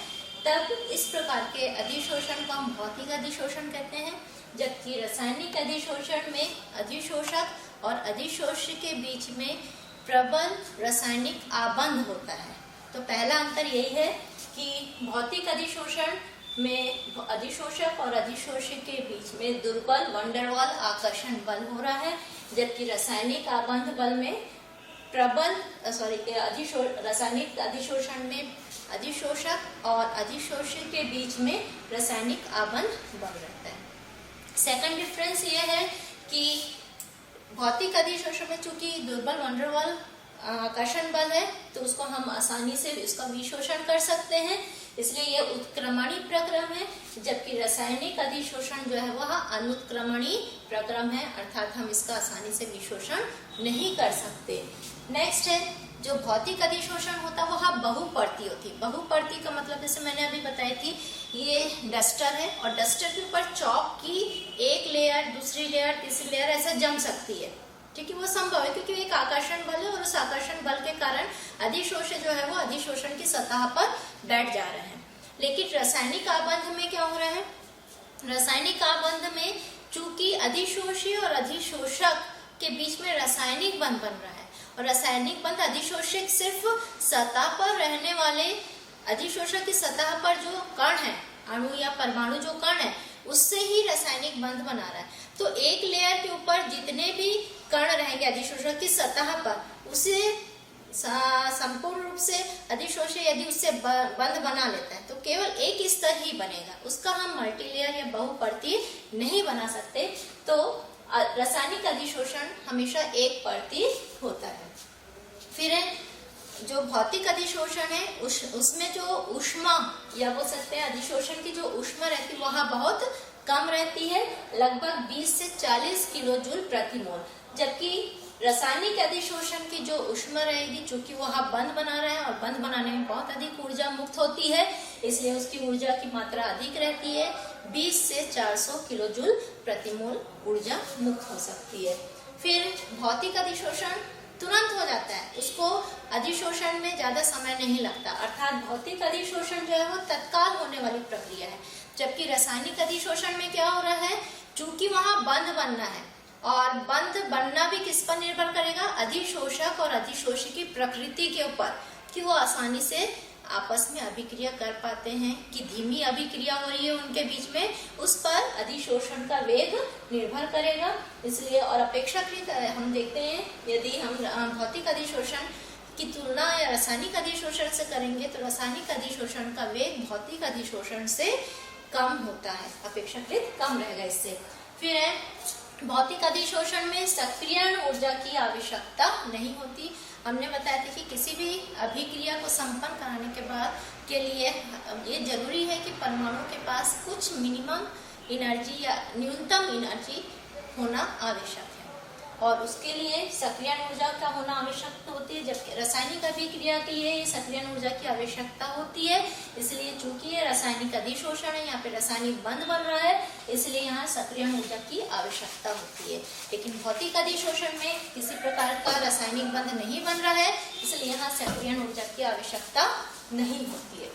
तब इस प्रकार के अधिशोषण को हम भौतिक अधिशोषण कहते हैं। जबकि रासायनिक अधिशोषण में अधिशोषक और अधिशोष्य के बीच में प्रबल रासायनिक आबंध होता है। तो पहला अंतर यही है कि भौतिक अधिशोषण में अधिशोषक और अधिशोष्य के बीच में दुर्बल वंडरवाल आकर्षण बल हो रहा है, जबकि रासायनिक आबंध बल में प्रबल रासायनिक अधिशोषण में अधिशोषक और अधिशोष्य के बीच में रासायनिक आबंध बल रहता है। सेकंड डिफरेंस ये है कि भौतिक अधिशोषण में चूंकि दुर्बल वंडरवाल आकर्षण बल है, तो उसको हम आसानी से इसका विशोषण कर सकते हैं, इसलिए यह उत्क्रमणीय प्रक्रम है। जबकि रासायनिक अधिशोषण जो है वह अनुत्क्रमणीय प्रक्रम है, अर्थात हम इसका आसानी से विशोषण नहीं कर सकते। नेक्स्ट है, जो भौतिक अधिशोषण होता है वह बहुपर्ती होती है। बहुपर्ती का मतलब जैसे मैंने अभी बताई थी, ये डस्टर है और डस्टर के ऊपर चौक की एक लेयर, दूसरी लेयर, तीसरी लेयर ऐसा जम सकती है। ठीक है, वो संभव है क्योंकि एक आकर्षण बल है और उस आकर्षण बल के कारण अधिशोषण जो है वो अधिशोषण की सतह पर बैठ जा रहे हैं। लेकिन रासायनिक आबंध में क्या हो रहा है? रासायनिक आबंध में चूंकि अधिशोषी और अधिशोषक के बीच में रासायनिक बंध बन रहा है और रासायनिक बंध अधिशोषक सिर्फ सतह पर रहने वाले, अधिशोषक की सतह पर जो कण है, अणु या परमाणु जो कण है, उससे ही रासायनिक बंध बना रहा है। तो एक लेयर के ऊपर जितने भी कण रहेंगे अधिशोषक की सतह पर, उसे संपूर्ण रूप से अधिशोषक यदि उससे बंध बना लेता है तो केवल एक स्तर ही बनेगा, उसका हम मल्टीलेयर या बहुपर्ती नहीं बना सकते। तो रासायनिक अधिशोषण हमेशा एक परती होता है। फिर जो भौतिक अधिशोषण है उसमें जो ऊष्मा या बोल सकते हैं अधिशोषण की जो ऊष्मा रहती है वह बहुत कम रहती है, लगभग 20 से 40 किलो जूल प्रति मोल। जबकि रासायनिक अधिशोषण की जो ऊष्मा रहेगी, चूंकि वह बंध बना रहा है और बंध बनाने में बहुत अधिक ऊर्जा मुक्त होती है, इसलिए उसकी ऊर्जा की मात्रा अधिक रहती है। 20 से 400 किलो जूल प्रति मोल ऊर्जा मुक्त हो सकती है। फिर भौतिक अधिशोषण तुरंत हो जाता है, उसको अधिशोषण में ज्यादा समय नहीं लगता, अर्थात भौतिक अधिशोषण जो है वो तत्काल होने वाली प्रक्रिया है। जबकि रासायनिक अधिशोषण में क्या हो रहा है, चूंकि वहां बंध बनना है और बंध बनना भी किस पर निर्भर करेगा, अधिशोषक और अधिशोषी की प्रकृति के ऊपर, कि वो आसानी से आपस में अभिक्रिया कर पाते हैं कि धीमी अभिक्रिया हो रही है उनके बीच में, उस पर अधिशोषण का वेग निर्भर करेगा। इसलिए और अपेक्षाकृत हम देखते हैं यदि हम भौतिक अधिशोषण की तुलना या रासायनिक अधिशोषण से करेंगे तो रासायनिक अधिशोषण का वेग भौतिक अधिशोषण से कम होता है, अपेक्षाकृत कम रहेगा इससे। फिर है भौतिक अधिशोषण में सक्रियण ऊर्जा की आवश्यकता नहीं होती। हमने बताया था कि किसी भी अभिक्रिया को संपन्न कराने के बाद के लिए ये जरूरी है कि परमाणु के पास कुछ मिनिमम एनर्जी या न्यूनतम एनर्जी होना आवश्यक है। और उसके लिए सक्रियण ऊर्जा का होना आवश्यक होती है, जबकि रासायनिक अभिक्रिया के लिए ये सक्रियण ऊर्जा की आवश्यकता होती है। इसलिए चूंकि ये रासायनिक अधिशोषण है, यहाँ पे रासायनिक बंध बन रहा है, इसलिए यहाँ सक्रियण ऊर्जा की आवश्यकता होती है। लेकिन भौतिक अधिशोषण में किसी प्रकार का रासायनिक बंध नहीं बन रहा है, इसलिए यहाँ सक्रियण ऊर्जा की आवश्यकता नहीं होती है।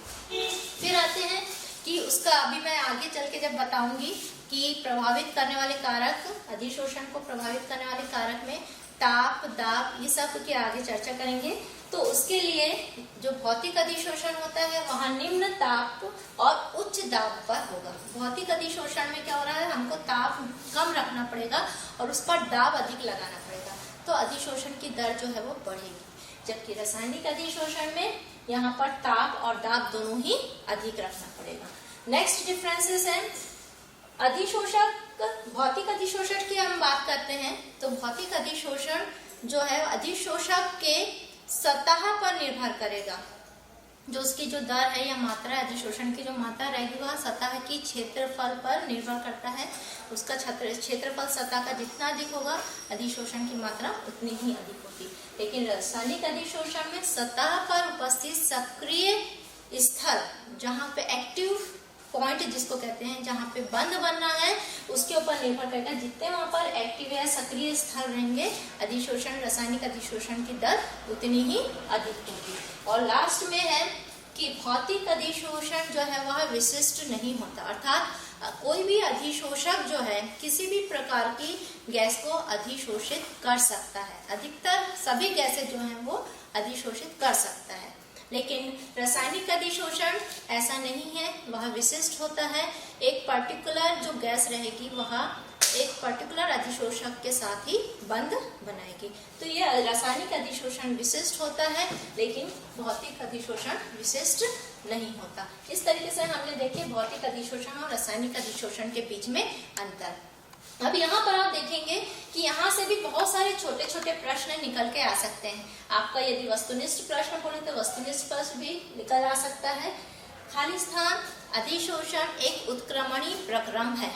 फिर आते हैं कि उसका अभी मैं आगे चल के जब बताऊंगी कि प्रभावित करने वाले कारक, अधिशोषण को प्रभावित करने वाले कारक में ताप, दाब, ये सब की आगे चर्चा करेंगे। तो उसके लिए जो भौतिक अधिशोषण होता है वहाँ निम्न ताप और उच्च दाब पर होगा। भौतिक अधिशोषण में क्या हो रहा है, हमको ताप कम रखना पड़ेगा और उस पर दाब अधिक लगाना पड़ेगा, तो अधिशोषण की दर जो है वो बढ़ेगी। जबकि रासायनिक अधिशोषण में यहाँ पर ताप और दाब दोनों ही अधिक रखना पड़ेगा। नेक्स्ट डिफरेंसेस है अधिशोषक, भौतिक अधिशोषण की हम बात करते हैं तो भौतिक अधिशोषण जो है अधिशोषक के सतह पर निर्भर करेगा। जो उसकी जो दर है या मात्रा, अधिशोषण की जो मात्रा रहेगी वह सतह की क्षेत्रफल पर निर्भर करता है। उसका क्षेत्रफल सतह का जितना अधिक होगा अधिशोषण की मात्रा उतनी ही अधिक होगी। लेकिन रासायनिक अधिशोषण में सतह पर उपस्थित सक्रिय स्थल, जहाँ पे एक्टिव पॉइंट जिसको कहते हैं, जहाँ पे बंध बनना है, उसके ऊपर निर्भर करेगा। जितने वहां पर एक्टिव या सक्रिय स्थल रहेंगे अधिशोषण, रासायनिक अधिशोषण की दर उतनी ही अधिक होगी। और लास्ट में है कि भौतिक अधिशोषण जो है वह विशिष्ट नहीं होता, अर्थात कोई भी अधिशोषक जो है किसी भी प्रकार की गैस को अधिशोषित कर सकता है। अधिकतर सभी गैसें जो हैं वो अधिशोषित कर सकता है, लेकिन रासायनिक अधिशोषण ऐसा नहीं है, वह विशिष्ट होता है। एक पर्टिकुलर जो गैस रहेगी वह एक पर्टिकुलर अधिशोषक के साथ ही बंध बनाएगी। तो ये रासायनिक अधिशोषण विशिष्ट होता है, लेकिन भौतिक अधिशोषण विशिष्ट नहीं होता। इस तरीके से हमने देखे भौतिक अधिशोषण और रासायनिक अधिशोषण के बीच में अंतर। अब यहाँ पर आप देखेंगे कि यहाँ से भी बहुत सारे छोटे छोटे प्रश्न निकल के आ सकते हैं। आपका यदि वस्तुनिष्ठ प्रश्न बोले तो वस्तुनिष्ठ प्रश्न भी निकल आ सकता है। खाली स्थान अधिशोषण एक उत्क्रमणीय प्रक्रम है,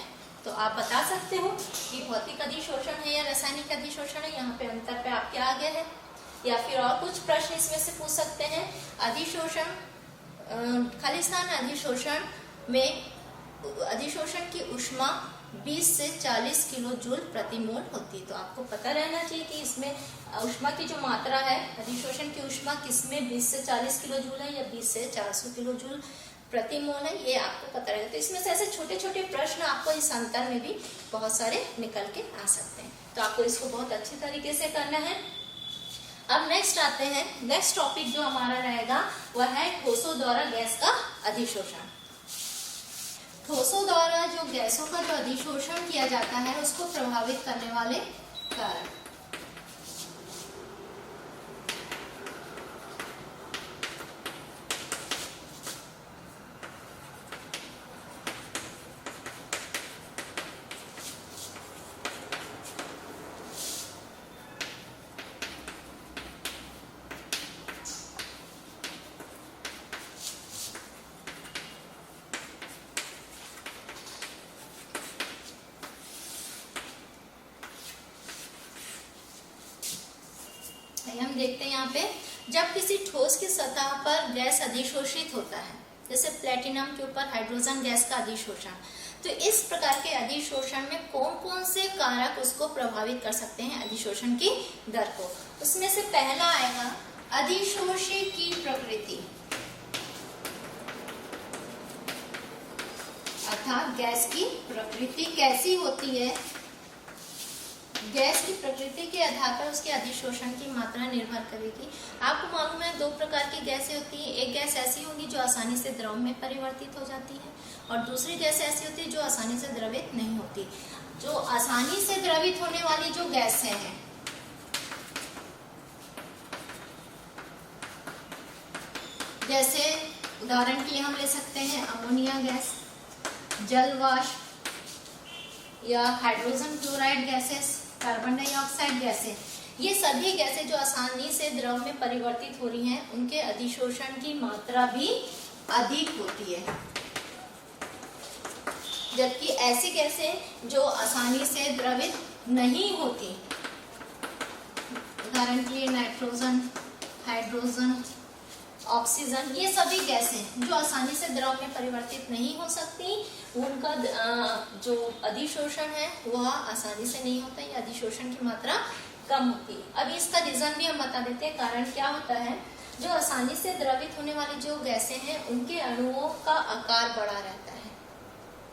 तो आप बता सकते हो कि भौतिक अधिशोषण है या रासायनिक अधिशोषण है, यहाँ पे अंतर पे आपके आगे है। या फिर और कुछ प्रश्न इसमें से पूछ सकते हैं। अधिशोषण, खाली स्थान अधिशोषण में अधिशोषण की ऊष्मा 20 से 40 किलो जूल प्रति मोल होती है। तो आपको पता रहना चाहिए कि इसमें ऊष्मा की जो मात्रा है, अधिशोषण की ऊष्मा किसमें 20 से 40 किलो जूल है या 20 से 400 किलो जूल प्रति मोल है, ये आपको पता रहेगा। तो इसमें से ऐसे छोटे छोटे प्रश्न आपको इस अंतर में भी बहुत सारे निकल के आ सकते हैं, तो आपको इसको बहुत अच्छी तरीके से करना है। अब नेक्स्ट आते हैं, नेक्स्ट टॉपिक जो हमारा रहेगा वह है ठोसों द्वारा गैस का अधिशोषण। ठोसों द्वारा जो गैसों का जो अधिशोषण किया जाता है उसको प्रभावित करने वाले कारक। हम देखते हैं यहाँ पे, जब किसी ठोस की सतह पर गैस अधिशोषित होता है, जैसे प्लेटिनम के ऊपर हाइड्रोजन गैस का अधिशोषण, तो इस प्रकार के अधिशोषण में कौन कौन से कारक उसको प्रभावित कर सकते हैं अधिशोषण की दर को। उसमें से पहला आएगा अधिशोषी की प्रकृति, अर्थात गैस की प्रकृति कैसी होती है। गैस की प्रकृति के आधार पर उसके अधिशोषण की मात्रा निर्भर करेगी। आपको मालूम है दो प्रकार की गैसें होती हैं। एक गैस ऐसी होगी जो आसानी से द्रव में परिवर्तित हो जाती है, और दूसरी गैस ऐसी होती है जो आसानी से द्रवित नहीं होती। जो आसानी से द्रवित होने वाली जो गैसें हैं, जैसे उदाहरण के लिए हम ले सकते हैं अमोनिया गैस, जल वाष्प या hydrogen chloride gases, carbon dioxide गैसें, ये सभी गैसें जो आसानी से द्रव में परिवर्तित हो रही हैं उनके अधिशोषण की मात्रा भी अधिक होती है। जबकि ऐसी गैसें जो आसानी से द्रवित नहीं होती उदाहरण के लिए नाइट्रोजन, हाइड्रोजन, ऑक्सीजन, ये सभी गैसें जो आसानी से द्रव में परिवर्तित नहीं हो सकती, उनका जो अधिशोषण है वह आसानी से नहीं होता, या अधिशोषण की मात्रा कम होती है। अब इसका रीजन भी हम बता देते हैं। कारण क्या होता है, जो आसानी से द्रवित होने वाली जो गैसें हैं उनके अणुओं का आकार बड़ा रहता है,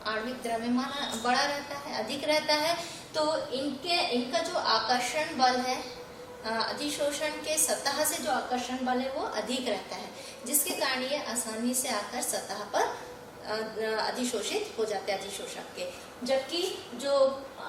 आणविक द्रव्यमान बड़ा रहता है, अधिक रहता है, तो इनका जो आकर्षण बल है, अधिशोषण के सतह से जो आकर्षण बल है वो अधिक रहता है, जिसके कारण ये आसानी से आकर सतह पर अधिशोषित हो जाते हैं अधिशोषक के। जबकि जो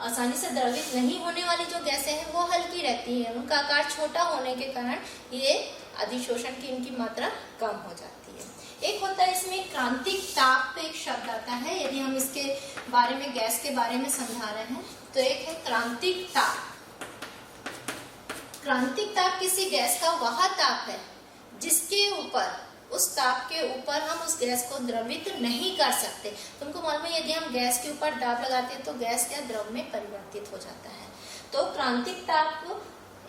आसानी से द्रवित नहीं होने वाली जो गैसें हैं वो हल्की रहती हैं, उनका आकार छोटा होने के कारण ये अधिशोषण की इनकी मात्रा कम हो जाती है। एक होता है इसमें क्रांतिक ताप, एक शब्द आता है, यदि हम इसके बारे में, गैस के बारे में समझा रहे हैं तो एक है क्रांतिक ताप। क्रांतिक ताप किसी गैस का वह ताप है जिसके ऊपर, उस ताप के ऊपर हम उस गैस को द्रवित नहीं कर सकते। तुमको मालूम है, यदि हम गैस के ऊपर दाब लगाते हैं तो गैस क्या द्रव में परिवर्तित हो जाता है। तो क्रांतिक ताप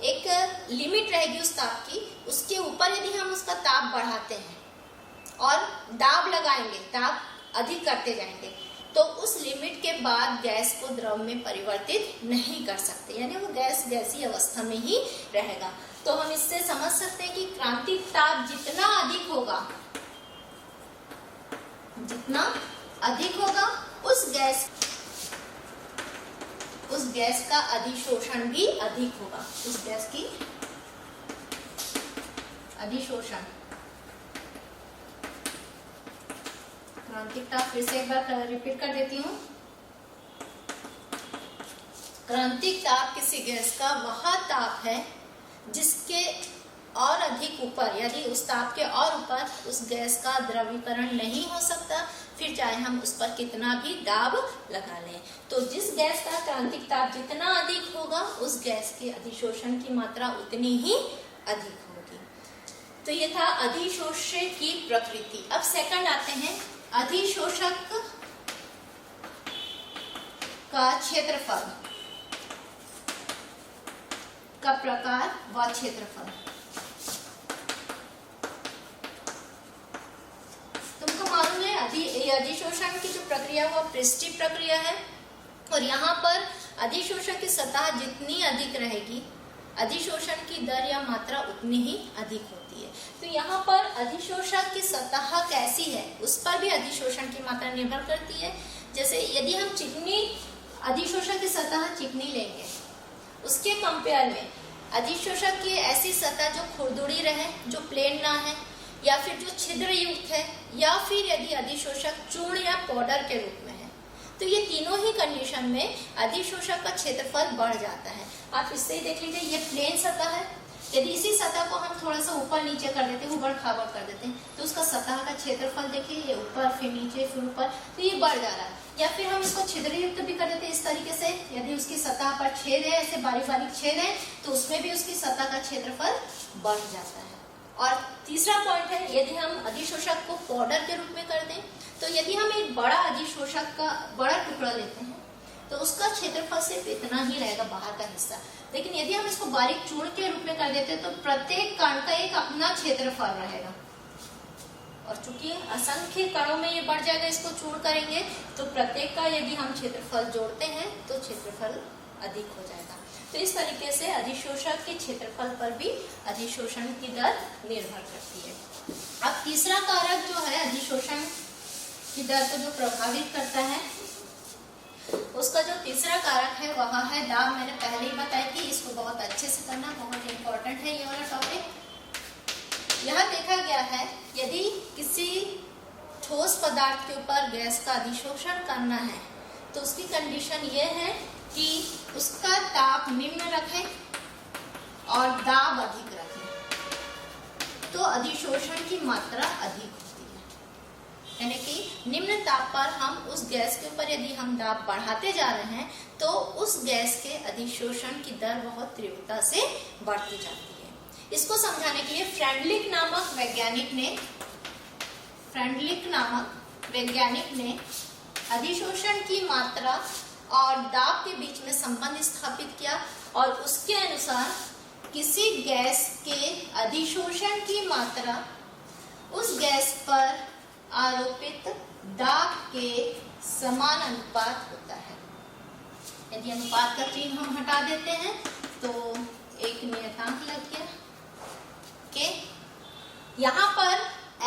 एक लिमिट रहेगी उस ताप की, उसके ऊपर यदि हम उसका ताप बढ़ाते हैं और दाब लगाएंगे, ताप अधिक करते जाएंगे, तो उस लिमिट के बाद गैस को द्रव में परिवर्तित नहीं कर सकते, यानी वो गैस गैसीय अवस्था में ही रहेगा। तो हम इससे समझ सकते हैं कि क्रांतिक ताप जितना अधिक होगा, जितना अधिक होगा उस गैस का अधिशोषण भी अधिक होगा, उस गैस की अधिशोषण। क्रांतिक ताप फिर से एक बार रिपीट कर देती हूँ। क्रांतिक ताप किसी गैस का वह ताप है जिसके और अधिक ऊपर, यदि उस ताप के और ऊपर उस गैस का द्रवीकरण नहीं हो सकता, फिर चाहे हम उस पर कितना भी दाब लगा लें। तो जिस गैस का क्रांतिक ताप जितना अधिक होगा, उस गैस के अधिशोषण की मात्रा उतनी ही अधिक होगी। तो ये था अधिशोष्य की प्रकृति। अब सेकंड आते हैं, अधिशोषक का क्षेत्रफल का प्रकार व क्षेत्रफल। तुमको मालूम है अधिशोषण की जो प्रक्रिया वो पृष्ठीय प्रक्रिया है, और यहाँ पर अधिशोषक की सतह जितनी अधिक रहेगी, अधिशोषण की दर या मात्रा उतनी ही अधिक होती है। तो यहाँ पर अधिशोषक की सतह कैसी है उस पर भी अधिशोषण की मात्रा निर्भर करती है। जैसे यदि हम चिकनी, अधिशोषक की सतह चिकनी लेंगे, उसके कंपेयर में अधिशोषक की ऐसी सतह जो खुरदुरी रहे, जो प्लेन ना है, या फिर जो छिद्र युक्त है, या फिर यदि अधिशोषक चूर्ण या पाउडर के रूप में है, तो ये तीनों ही कंडीशन में अधिशोषक का क्षेत्रफल बढ़ जाता है। आप इससे ही देख लीजिए, ये प्लेन सतह है, यदि इसी सतह को हम थोड़ा सा ऊपर नीचे कर देते हैं, ऊबड़ खाबड़ कर देते हैं, तो उसका सतह का क्षेत्रफल देखिए, ये ऊपर फिर नीचे फिर ऊपर, तो ये बढ़ जा रहा है। या फिर हम इसको छिद्र युक्त भी कर देते हैं इस तरीके से, यदि उसकी सतह पर छेद है, ऐसे बारीक बारीक छेद है, तो उसमें भी उसकी सतह का क्षेत्रफल बढ़ जाता है। और तीसरा पॉइंट है, यदि हम अधिशोषक को पाउडर के रूप में कर दें, तो यदि हम एक बड़ा अधिशोषक का बड़ा टुकड़ा लेते हैं तो उसका क्षेत्रफल सिर्फ इतना ही रहेगा, बाहर का हिस्सा। लेकिन यदि हम इसको बारीक चूर्ण के रूप में कर देते हैं तो प्रत्येक कण का एक अपना क्षेत्रफल रहेगा, और चूंकि असंख्य कणों में ये बढ़ जाएगा, इसको चूर्ण करेंगे तो प्रत्येक का यदि हम क्षेत्रफल जोड़ते हैं तो क्षेत्रफल अधिक हो जाएगा। तो इस तरीके से अधिशोषक के क्षेत्रफल पर भी अधिशोषण की दर निर्भर करती है। अब तीसरा कारक जो है अधिशोषण की दर को जो प्रभावित करता है, उसका जो तीसरा कारक है वह है दाब। मैंने पहले ही बताया कि इसको बहुत अच्छे से करना बहुत इंपॉर्टेंट है ये वाला टॉपिक। यह देखा गया है, यदि किसी ठोस पदार्थ के ऊपर गैस का अधिशोषण करना है तो उसकी कंडीशन ये है कि उसका ताप निम्न रखें और दाब अधिक रखें, तो अधिशोषण की मात्रा अधिक होती है। यानी कि निम्न ताप पर हम उस गैस के ऊपर यदि हम दाब बढ़ाते जा रहे हैं तो उस गैस के अधिशोषण की दर बहुत तीव्रता से बढ़ती जाती है। इसको समझाने के लिए फ्रेंडलिक नामक वैज्ञानिक ने अधिशोषण की मात्रा और दाब के बीच में संबंध स्थापित किया, और उसके अनुसार किसी गैस के अधिशोषण की मात्रा उस गैस पर आरोपित दाब के समान अनुपात होता है। यदि अनुपात का चिन्ह हम हटा देते हैं तो एक नियतांक लग गया के यहाँ पर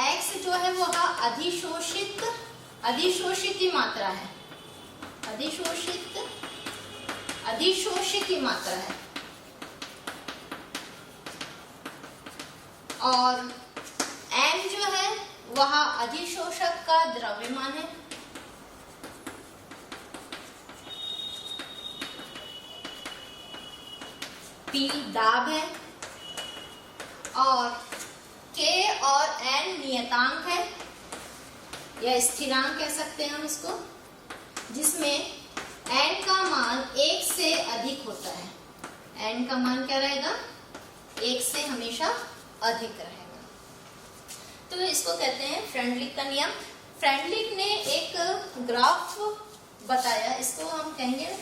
x जो है वह अधिशोषित की मात्रा है, अधिशोषित की मात्रा है, और m जो है वह अधिशोषक का द्रव्यमान है, P दाब है, और K और N नियतांक है या स्थिरांक कह सकते हैं हम इसको, जिसमें N का मान 1 से अधिक होता है। N का मान क्या रहेगा? 1 से हमेशा अधिक रहेगा। तो इसको कहते हैं फ्रेंडलिक का नियम। फ्रेंडलिक ने एक ग्राफ बताया, इसको हम कहेंगे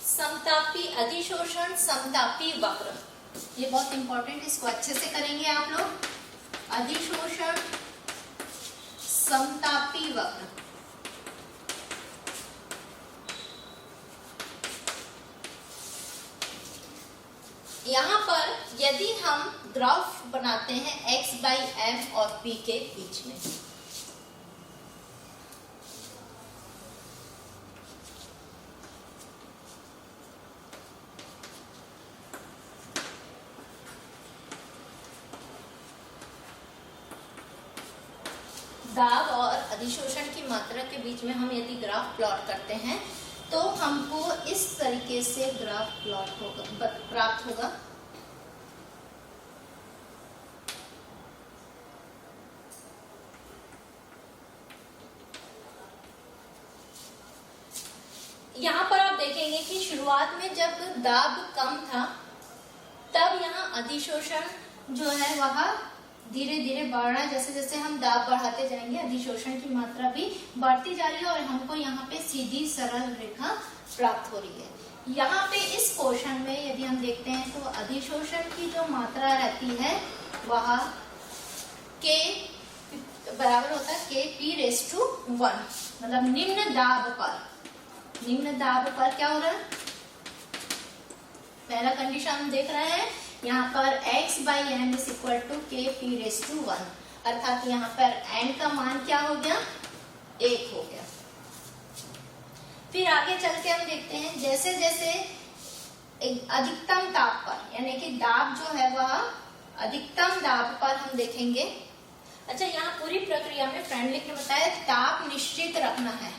समतापी अधिशोषण समतापी वक्र। ये बहुत इंपॉर्टेंट, इसको अच्छे से करेंगे आप लोग। अधिशोषण समतापी वक्र, यहाँ पर यदि हम ग्राफ बनाते हैं x बाई m और p के बीच में, दाब और अधिशोषण की मात्रा के बीच में हम यदि ग्राफ प्लॉट करते हैं तो हमको इस तरीके से ग्राफ प्लॉट होगा, प्राप्त होगा। यहाँ पर आप देखेंगे कि शुरुआत में जब दाब कम था तब यहाँ अधिशोषण जो है वह धीरे धीरे बढ़ रहा है। जैसे जैसे हम दाब बढ़ाते जाएंगे अधिशोषण की मात्रा भी बढ़ती जा रही है और हमको यहाँ पे सीधी सरल रेखा प्राप्त हो रही है। यहाँ पे इस पोर्शन में यदि हम देखते हैं तो अधिशोषण की जो मात्रा रहती है वह K बराबर होता है K p⁻1, मतलब निम्न दाब पर क्या हो रहा है? पहला कंडीशन हम देख रहे हैं यहाँ पर x by m is equal to K p⁻1, अर्थात यहाँ पर n का मान क्या हो गया? 1 हो गया। फिर आगे चल के हम देखते हैं जैसे जैसे एक अधिकतम ताप पर, यानी कि दाब जो है वह अधिकतम दाब पर हम देखेंगे। अच्छा, यहाँ पूरी प्रक्रिया में फ्रेंडलिक ने बताया ताप निश्चित रखना है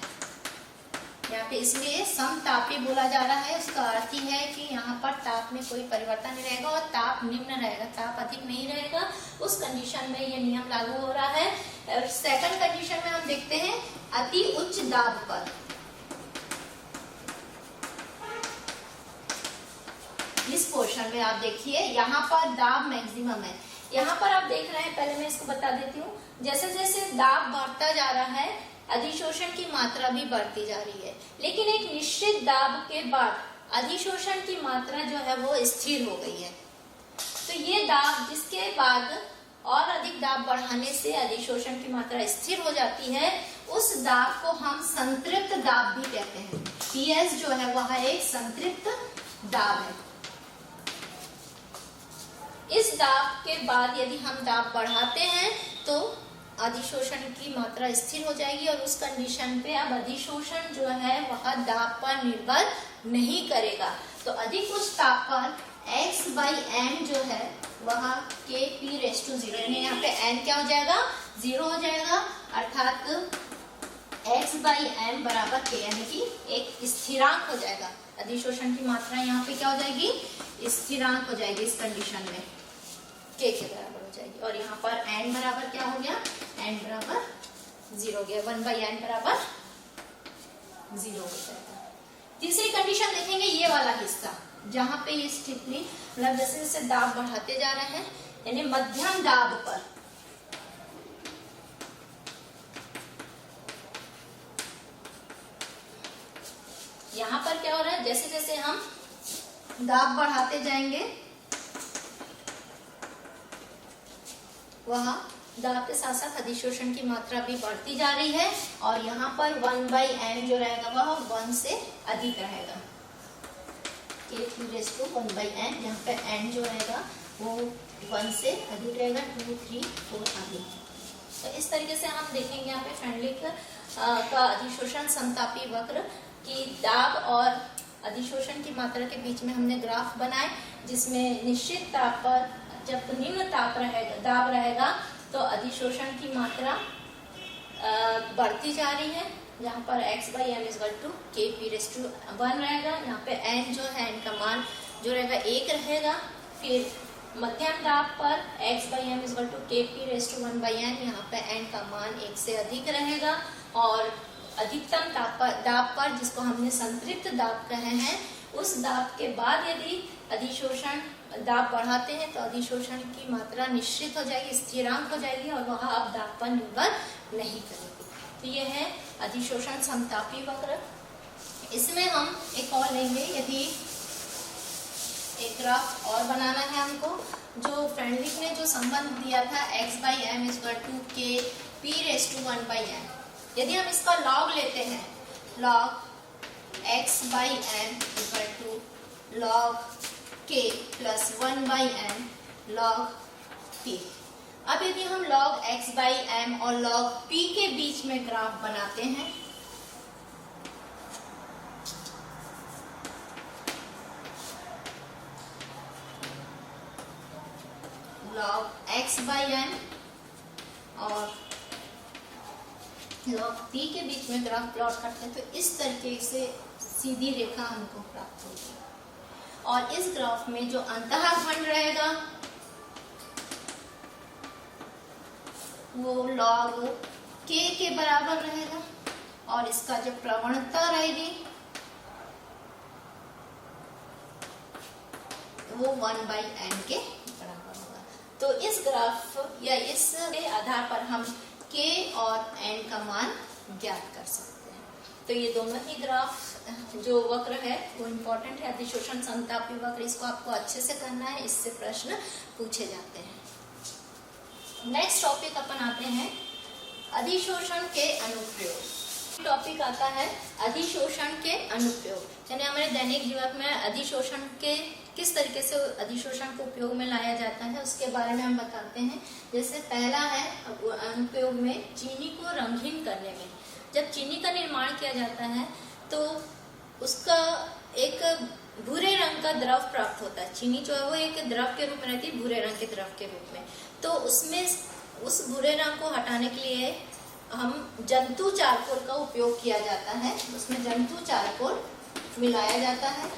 यहाँ पे, इसलिए समतापी बोला जा रहा है। उसका अर्थ ही है कि यहाँ पर ताप में कोई परिवर्तन नहीं रहेगा और ताप निम्न रहेगा, ताप अधिक नहीं रहेगा। उस कंडीशन में ये नियम लागू हो रहा है। और सेकंड कंडीशन में हम देखते हैं अति उच्च दाब पर। इस पोर्शन में आप देखिए यहाँ पर दाब मैक्सिमम है। यहाँ पर आप देख रहे हैं, पहले मैं इसको बता देती हूँ, जैसे जैसे दाब बढ़ता जा रहा है अधिशोषण की मात्रा भी बढ़ती जा रही है, लेकिन एक निश्चित दाब के बाद अधिशोषण की मात्रा जो है वो स्थिर हो गई है। तो ये दाब जिसके बाद और अधिक दाब बढ़ाने से अधिशोषण की मात्रा स्थिर हो जाती है, उस दाब को हम संतृप्त दाब भी कहते हैं। PS जो है वह एक संतृप्त दाब है। इस दाब के बाद यदि हम दाब बढ़ाते हैं तो अधिशोषण की मात्रा स्थिर हो जाएगी और उस कंडीशन पे अब अधिशोषण जो है वह दाब पर निर्भर नहीं करेगा। तो अधिक उच्च ताप पर x बाई m जो है वह K p⁻0, यानी यहाँ पे n क्या हो जाएगा? 0 हो जाएगा, अर्थात x बाई m बराबर K, यानी कि एक स्थिरांक हो जाएगा। अधिशोषण की मात्रा यहाँ पे क्या हो जाएगी? स्थिरांक हो जाएगी। इस कंडीशन में K के बराबर हो जाएगी। और यहाँ पर n बराबर क्या हो गया? n बराबर 0 हो गया, 1 बाई n बराबर 0 हो जाएगा। तीसरी कंडीशन देखेंगे, ये वाला हिस्सा जहाँ पे ये स्थिति, मतलब जैसे जैसे दाब बढ़ाते जा रहे हैं, यानी मध्यम दाब पर। यहाँ पर क्या हो रहा है? जैसे जैसे हम दाब बढ़ाते जाएंगे वह दाब के साथ साथ अधिशोषण की मात्रा भी बढ़ती जा रही है और यहाँ पर 1/n जो रहेगा वह 1 से अधिक रहेगा। K⁴1/n, यहाँ पे n जो रहेगा वो 1 से अधिक रहेगा, 2, 3, 4 आदि। तो इस तरीके से हम देखेंगे यहाँ पे फेनलिक का अधिशोषण समतापी वक्र की दाब और अधिशोषण की मात्रा के बीच में हमने ग्राफ बनाए, जिसमें निश्चित ताप पर जब निम्न दाब रहेगा तो अधिशोषण की मात्रा बढ़ती जा रही है, जहाँ पर x/m = Kp⁴1 रहेगा। यहाँ पे n जो है n का मान जो रहेगा 1 रहेगा। फिर मध्यम दाब पर x/m = Kp⁴1/n, यहाँ पे n का मान 1 से अधिक रहेगा। और अधिकतम दाब पर जिसको हमने संतृप्त दाब कहे हैं, उस दाब के बाद यदि अधिशोषण दाब बढ़ाते हैं तो अधिशोषण की मात्रा निश्चित हो जाएगी, स्थिरांक हो जाएगी और वह अब दाब पर निर्भर नहीं करेगी। तो यह है अधिशोषण समतापी वक्र। इसमें हम एक और लेंगे, यदि एक ग्राफ और बनाना है हमको, जो फ्रेंडलिक ने जो संबंध दिया था x/m = Kp⁴1/n, यदि हम इसका लॉग लेते हैं, log x/m = log K + 1/n log P। अब यदि हम log x/m और log P के बीच में ग्राफ बनाते हैं, log x/m और log P के बीच में ग्राफ प्लॉट करते हैं तो इस तरीके से सीधी रेखा हमको प्राप्त होगी। और इस ग्राफ में जो अंतःखंड रहेगा वो log K के बराबर रहेगा और इसका जो प्रवणता रहेगी वो 1/n के बराबर होगा। तो इस ग्राफ या इस आधार पर हम K और n का मान ज्ञात कर सकते हैं। तो ये दोनों ही ग्राफ जो वक्र है वो इम्पोर्टेंट है, अधिशोषण समतापी वक्र, इसको आपको अच्छे से करना है, इससे प्रश्न पूछे जाते हैं। नेक्स्ट टॉपिक अपन आते हैं अधिशोषण के अनुप्रयोग। टॉपिक आता है अधिशोषण के अनुप्रयोग, यानी हमारे दैनिक जीवन में अधिशोषण के किस तरीके से अधिशोषण को उपयोग में लाया जाता है उसके बारे में हम बताते हैं। जैसे पहला है अनुप्रयोग में चीनी को रंगीन करने में। जब चीनी का निर्माण किया जाता है तो उसका एक भूरे रंग का द्रव प्राप्त होता है। चीनी जो है वो एक द्रव के रूप में रहती है, भूरे रंग के द्रव के रूप में। तो उसमें उस भूरे रंग को हटाने के लिए हम जंतु चारकोल का उपयोग किया जाता है। उसमें जंतु चारकोल मिलाया जाता है।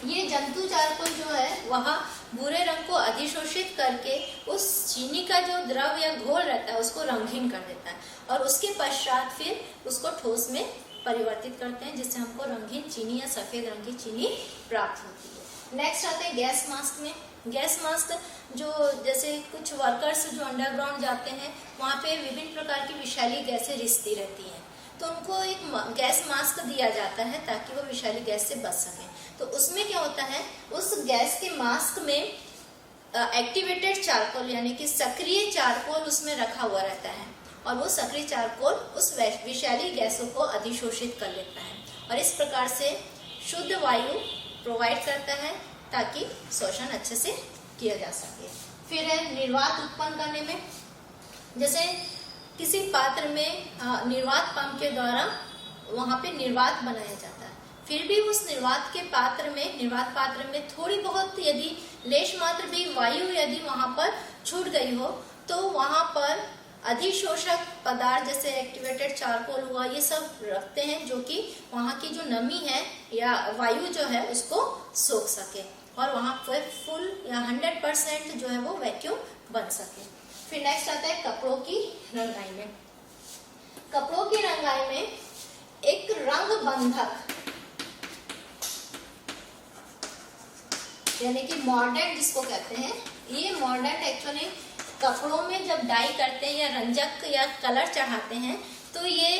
ये जंतु चारकोल जो है वह भूरे रंग को अधिशोषित करके उस चीनी का जो द्रव या घोल रहता है उसको रंगीन कर देता है और उसके पश्चात फिर उसको ठोस में परिवर्तित करते हैं, जिससे हमको रंगीन चीनी या सफेद रंग की चीनी प्राप्त होती है। नेक्स्ट आते हैं गैस मास्क में। गैस मास्क जो जैसे कुछ वर्कर्स जो अंडरग्राउंड जाते हैं वहाँ पे विभिन्न प्रकार की विषैली गैसें रिसती रहती हैं, तो उनको एक गैस मास्क दिया जाता है ताकि वो विषैली गैस से बच सकें। तो उसमें क्या होता है, उस गैस के मास्क में एक्टिवेटेड चारकोल यानी कि सक्रिय चारकोल उसमें रखा हुआ रहता है और वो सक्रिय चारकोल उस विषैली गैसों को अधिशोषित कर लेता है और इस प्रकार से शुद्ध वायु प्रोवाइड करता है ताकि शोषण अच्छे से किया जा सके। फिर है निर्वात उत्पन्न करने में। जैसे किसी पात्र में निर्वात पंप के द्वारा वहां पे निर्वात बनाया जाता है, फिर भी उस निर्वात पात्र में थोड़ी बहुत यदि लेश मात्र भी वायु यदि वहां पर छूट गई हो तो वहां पर अधिशोषक पदार्थ जैसे एक्टिवेटेड चारकोल हुआ, ये सब रखते हैं जो कि वहां की जो नमी है या वायु जो है उसको सोख सके और वहां पर फुल या 100% जो है वो वैक्यूम बन सके। फिर नेक्स्ट आता है कपड़ों की रंगाई में। कपड़ों की रंगाई में एक रंग बंधक यानी कि मॉर्डेंट जिसको कहते हैं, ये मॉर्डेंट एक्चुअली कपड़ों में जब डाई करते हैं या रंजक या कलर चढ़ाते हैं तो ये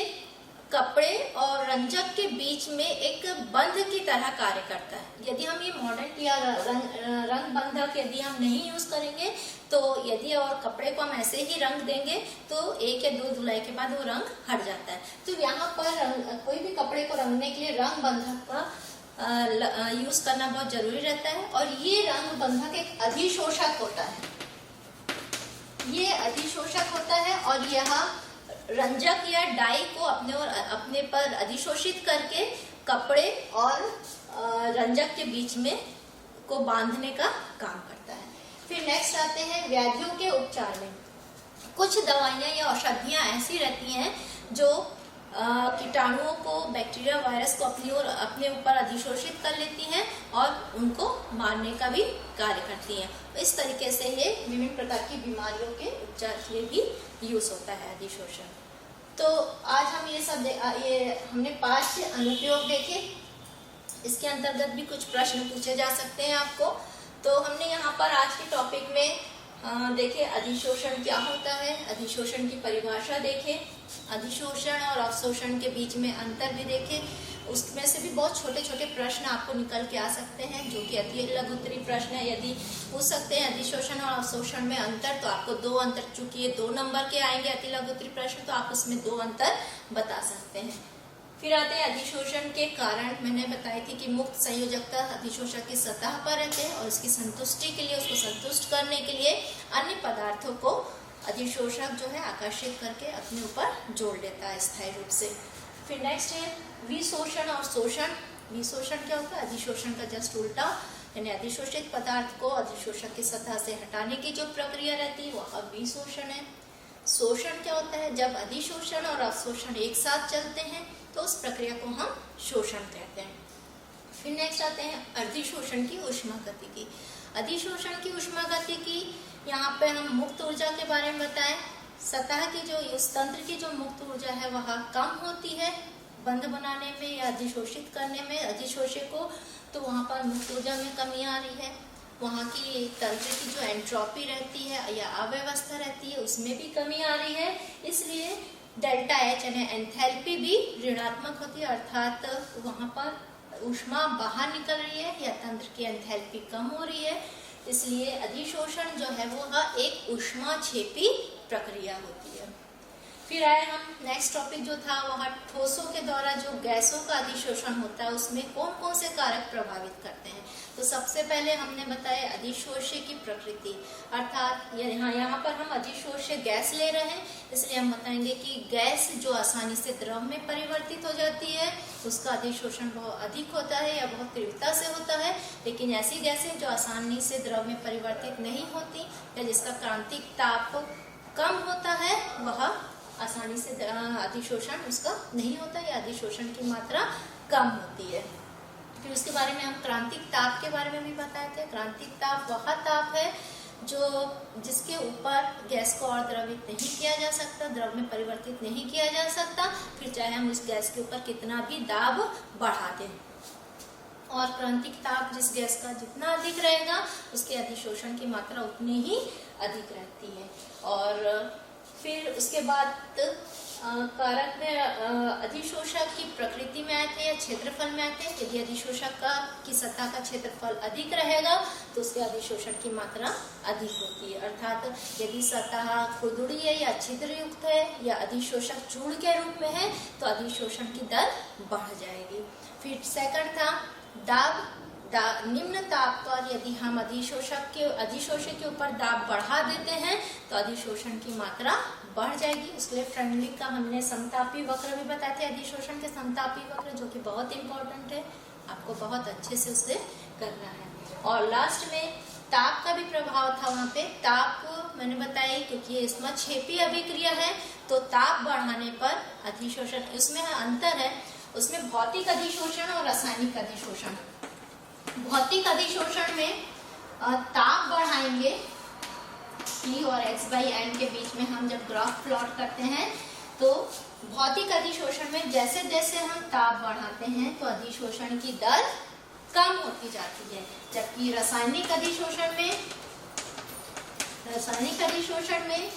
कपड़े और रंजक के बीच में एक बंध की तरह कार्य करता है। यदि हम ये मॉडर्न या रंग बंधक यदि हम नहीं यूज करेंगे तो यदि और कपड़े को हम ऐसे ही रंग देंगे तो 1 या 2 धुलाई के बाद वो रंग हट जाता है। तो यहाँ पर कोई भी कपड़े को रंगने के लिए रंग बंधक का यूज करना बहुत जरूरी रहता है। और ये रंग बंधक एक अधिशोषक होता है, ये अधिशोषक होता है और यह रंजक या डाई को अपने पर अधिशोषित करके कपड़े और रंजक के बीच में को बांधने का काम करता है। फिर नेक्स्ट आते हैं व्याधियों के उपचार में। कुछ दवाइयां या औषधियां ऐसी रहती हैं जो कीटाणुओं को, बैक्टीरिया, वायरस को अपने ऊपर अधिशोषित कर लेती हैं और उनको मारने का भी कार्य करती हैं। इस तरीके से ये विभिन्न प्रकार की बीमारियों के उपचार के लिए भी यूज होता है अधिशोषण। तो आज हम ये हमने 5 अनुप्रयोग देखे। इसके अंतर्गत भी कुछ प्रश्न पूछे जा सकते हैं आपको। तो हमने यहाँ पर आज के टॉपिक में देखे अधिशोषण क्या होता है, अधिशोषण की परिभाषा देखे, अधिशोषण और अवशोषण के बीच में अंतर भी देखे। उसमें से भी बहुत छोटे छोटे प्रश्न आपको निकल के आ सकते हैं जो कि अति लघुत्तरी प्रश्न है। यदि पूछ सकते हैं अधिशोषण और अवशोषण में अंतर, तो आपको 2 अंतर, चूंकि ये 2 नंबर के आएंगे अति लघुत्तरी प्रश्न, तो आप उसमें 2 अंतर बता सकते हैं। फिर आते हैं अधिशोषण के कारण। मैंने बताई थी कि मुक्त संयोजकता अधिशोषक की सतह पर रहते हैं और उसकी संतुष्टि के लिए, उसको संतुष्ट करने के लिए अन्य पदार्थों को अधिशोषक जो है आकर्षित करके अपने ऊपर जोड़ लेता है स्थायी रूप से। फिर नेक्स्ट है विशोषण और शोषण। विशोषण क्या होता है? अधिशोषण का जस्ट उल्टा, यानी अधिशोषित पदार्थ को अधिशोषक की सतह से हटाने की जो प्रक्रिया रहती है वह विशोषण है। शोषण क्या होता है? जब अधिशोषण और अवशोषण एक साथ चलते हैं तो उस प्रक्रिया को हम शोषण कहते हैं। फिर नेक्स्ट आते हैं अधिशोषण की ऊष्मागतिकी। अधिशोषण की ऊष्मागतिकी, यहाँ पे हम मुक्त ऊर्जा के बारे में बताएं। सतह की जो इस तंत्र की जो मुक्त ऊर्जा है वह कम होती है बंध बनाने में या अधिशोषित करने में अधिशोषक को, तो वहाँ पर मुक्त ऊर्जा में कमी आ रही है। वहाँ की तंत्र की जो एंट्रोपी रहती है या अव्यवस्था रहती है उसमें भी कमी आ रही है। इसलिए डेल्टा एच यानी एंथैल्पी भी ऋणात्मक होती है, अर्थात वहाँ पर ऊष्मा बाहर निकल रही है या तंत्र की एंथैल्पी कम हो रही है। इसलिए अधिशोषण जो है वो एक ऊष्माक्षेपी प्रक्रिया होती है। फिर आए हम नेक्स्ट टॉपिक जो था वह ठोसों के द्वारा जो गैसों का अधिशोषण होता है उसमें कौन कौन से कारक प्रभावित करते हैं। तो सबसे पहले हमने बताया अधिशोष्य की प्रकृति, अर्थात यहाँ पर हम अधिशोष्य गैस ले रहे हैं, इसलिए हम बताएंगे कि गैस जो आसानी से द्रव में परिवर्तित हो जाती है उसका अधिशोषण बहुत अधिक होता है या बहुत तीव्रता से होता है। लेकिन ऐसी गैसें जो आसानी से द्रव में परिवर्तित नहीं होती या जिसका क्रांतिक ताप कम होता है वह आसानी से अधिशोषण उसका नहीं होता या अधिशोषण की मात्रा कम होती है। फिर उसके बारे में हम क्रांतिक ताप के बारे में भी बताए थे। क्रांतिक ताप वह ताप है जिसके ऊपर गैस को और द्रवित नहीं किया जा सकता, द्रव में परिवर्तित नहीं किया जा सकता, फिर चाहे हम उस गैस के ऊपर कितना भी दाब बढ़ा दें। और क्रांतिक ताप जिस गैस का जितना अधिक रहेगा उसके अधिशोषण की मात्रा उतनी ही अधिक रहती है। और फिर उसके बाद कारक में अधिशोषक की प्रकृति में आए थे या क्षेत्रफल में आए थे। यदि अधिशोषक की सतह का क्षेत्रफल अधिक रहेगा तो उसके अधिशोषण की मात्रा अधिक होती है, अर्थात यदि सतह खुरदुरी है या छिद्र युक्त है या अधिशोषक चूर्ण के रूप में है तो अधिशोषण की दर बढ़ जाएगी। फिर सेकंड था दाब। निम्न ताप पर यदि हम अधिशोषक के ऊपर दाब बढ़ा देते हैं तो अधिशोषण की मात्रा बढ़ जाएगी। उसके लिए फ्रेंडलिक का हमने समतापी वक्र भी बताए थे, अधिशोषण के समतापी वक्र, जो कि बहुत इंपॉर्टेंट है, आपको बहुत अच्छे से उसे करना है। और लास्ट में ताप का भी प्रभाव था। वहाँ पे ताप मैंने बताया क्योंकि ये इसमें क्षेपी अभिक्रिया है तो ताप बढ़ाने पर अधिशोषण, उसमें अंतर है, उसमें भौतिक अधिशोषण और रासायनिक अधिशोषण। भौतिक अधिशोषण में ताप बढ़ाएंगे T और x/n के बीच में हम जब ग्राफ प्लॉट करते हैं तो भौतिक अधिशोषण में जैसे जैसे हम ताप बढ़ाते हैं तो अधिशोषण की दर कम होती जाती है, जबकि रासायनिक अधिशोषण में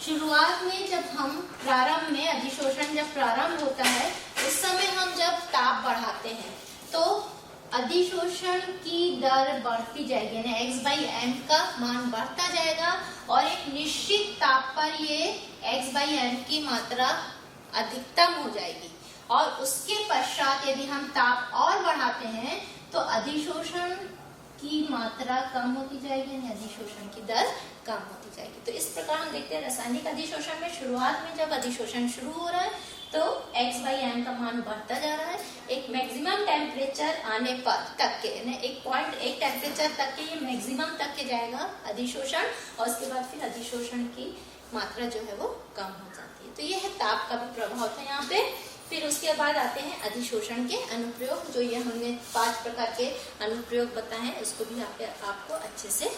शुरुआत में जब हम प्रारंभ में अधिशोषण जब प्रारंभ होता है उस समय हम जब ताप बढ़ाते हैं तो अधिशोषण की दर बढ़ती जाएगी, यानी x/m का मान बढ़ता जाएगा और एक निश्चित ताप पर ये x/m की मात्रा अधिकतम हो जाएगी। और उसके पश्चात यदि हम ताप और बढ़ाते हैं तो अधिशोषण की मात्रा कम होती जाएगी, यानी अधिशोषण की दर कम होती जाएगी। तो इस प्रकार हम देखते हैं रासायनिक अधिशोषण में शुरुआत में जब अधिशोषण शुरू हो रहा है तो x/m का मान बढ़ता जा रहा है। एक मैक्सिमम टेम्परेचर आने पर तक के, यानी 1.1 टेम्परेचर तक के, ये मैक्सिमम तक के जाएगा अधिशोषण और उसके बाद फिर अधिशोषण की मात्रा जो है वो कम हो जाती है। तो ये है ताप का भी प्रभाव था यहाँ पे। फिर उसके बाद आते हैं अधिशोषण के अनुप्रयोग, जो ये हमने 5 प्रकार के अनुप्रयोग बताए हैं, उसको भी आपको अच्छे से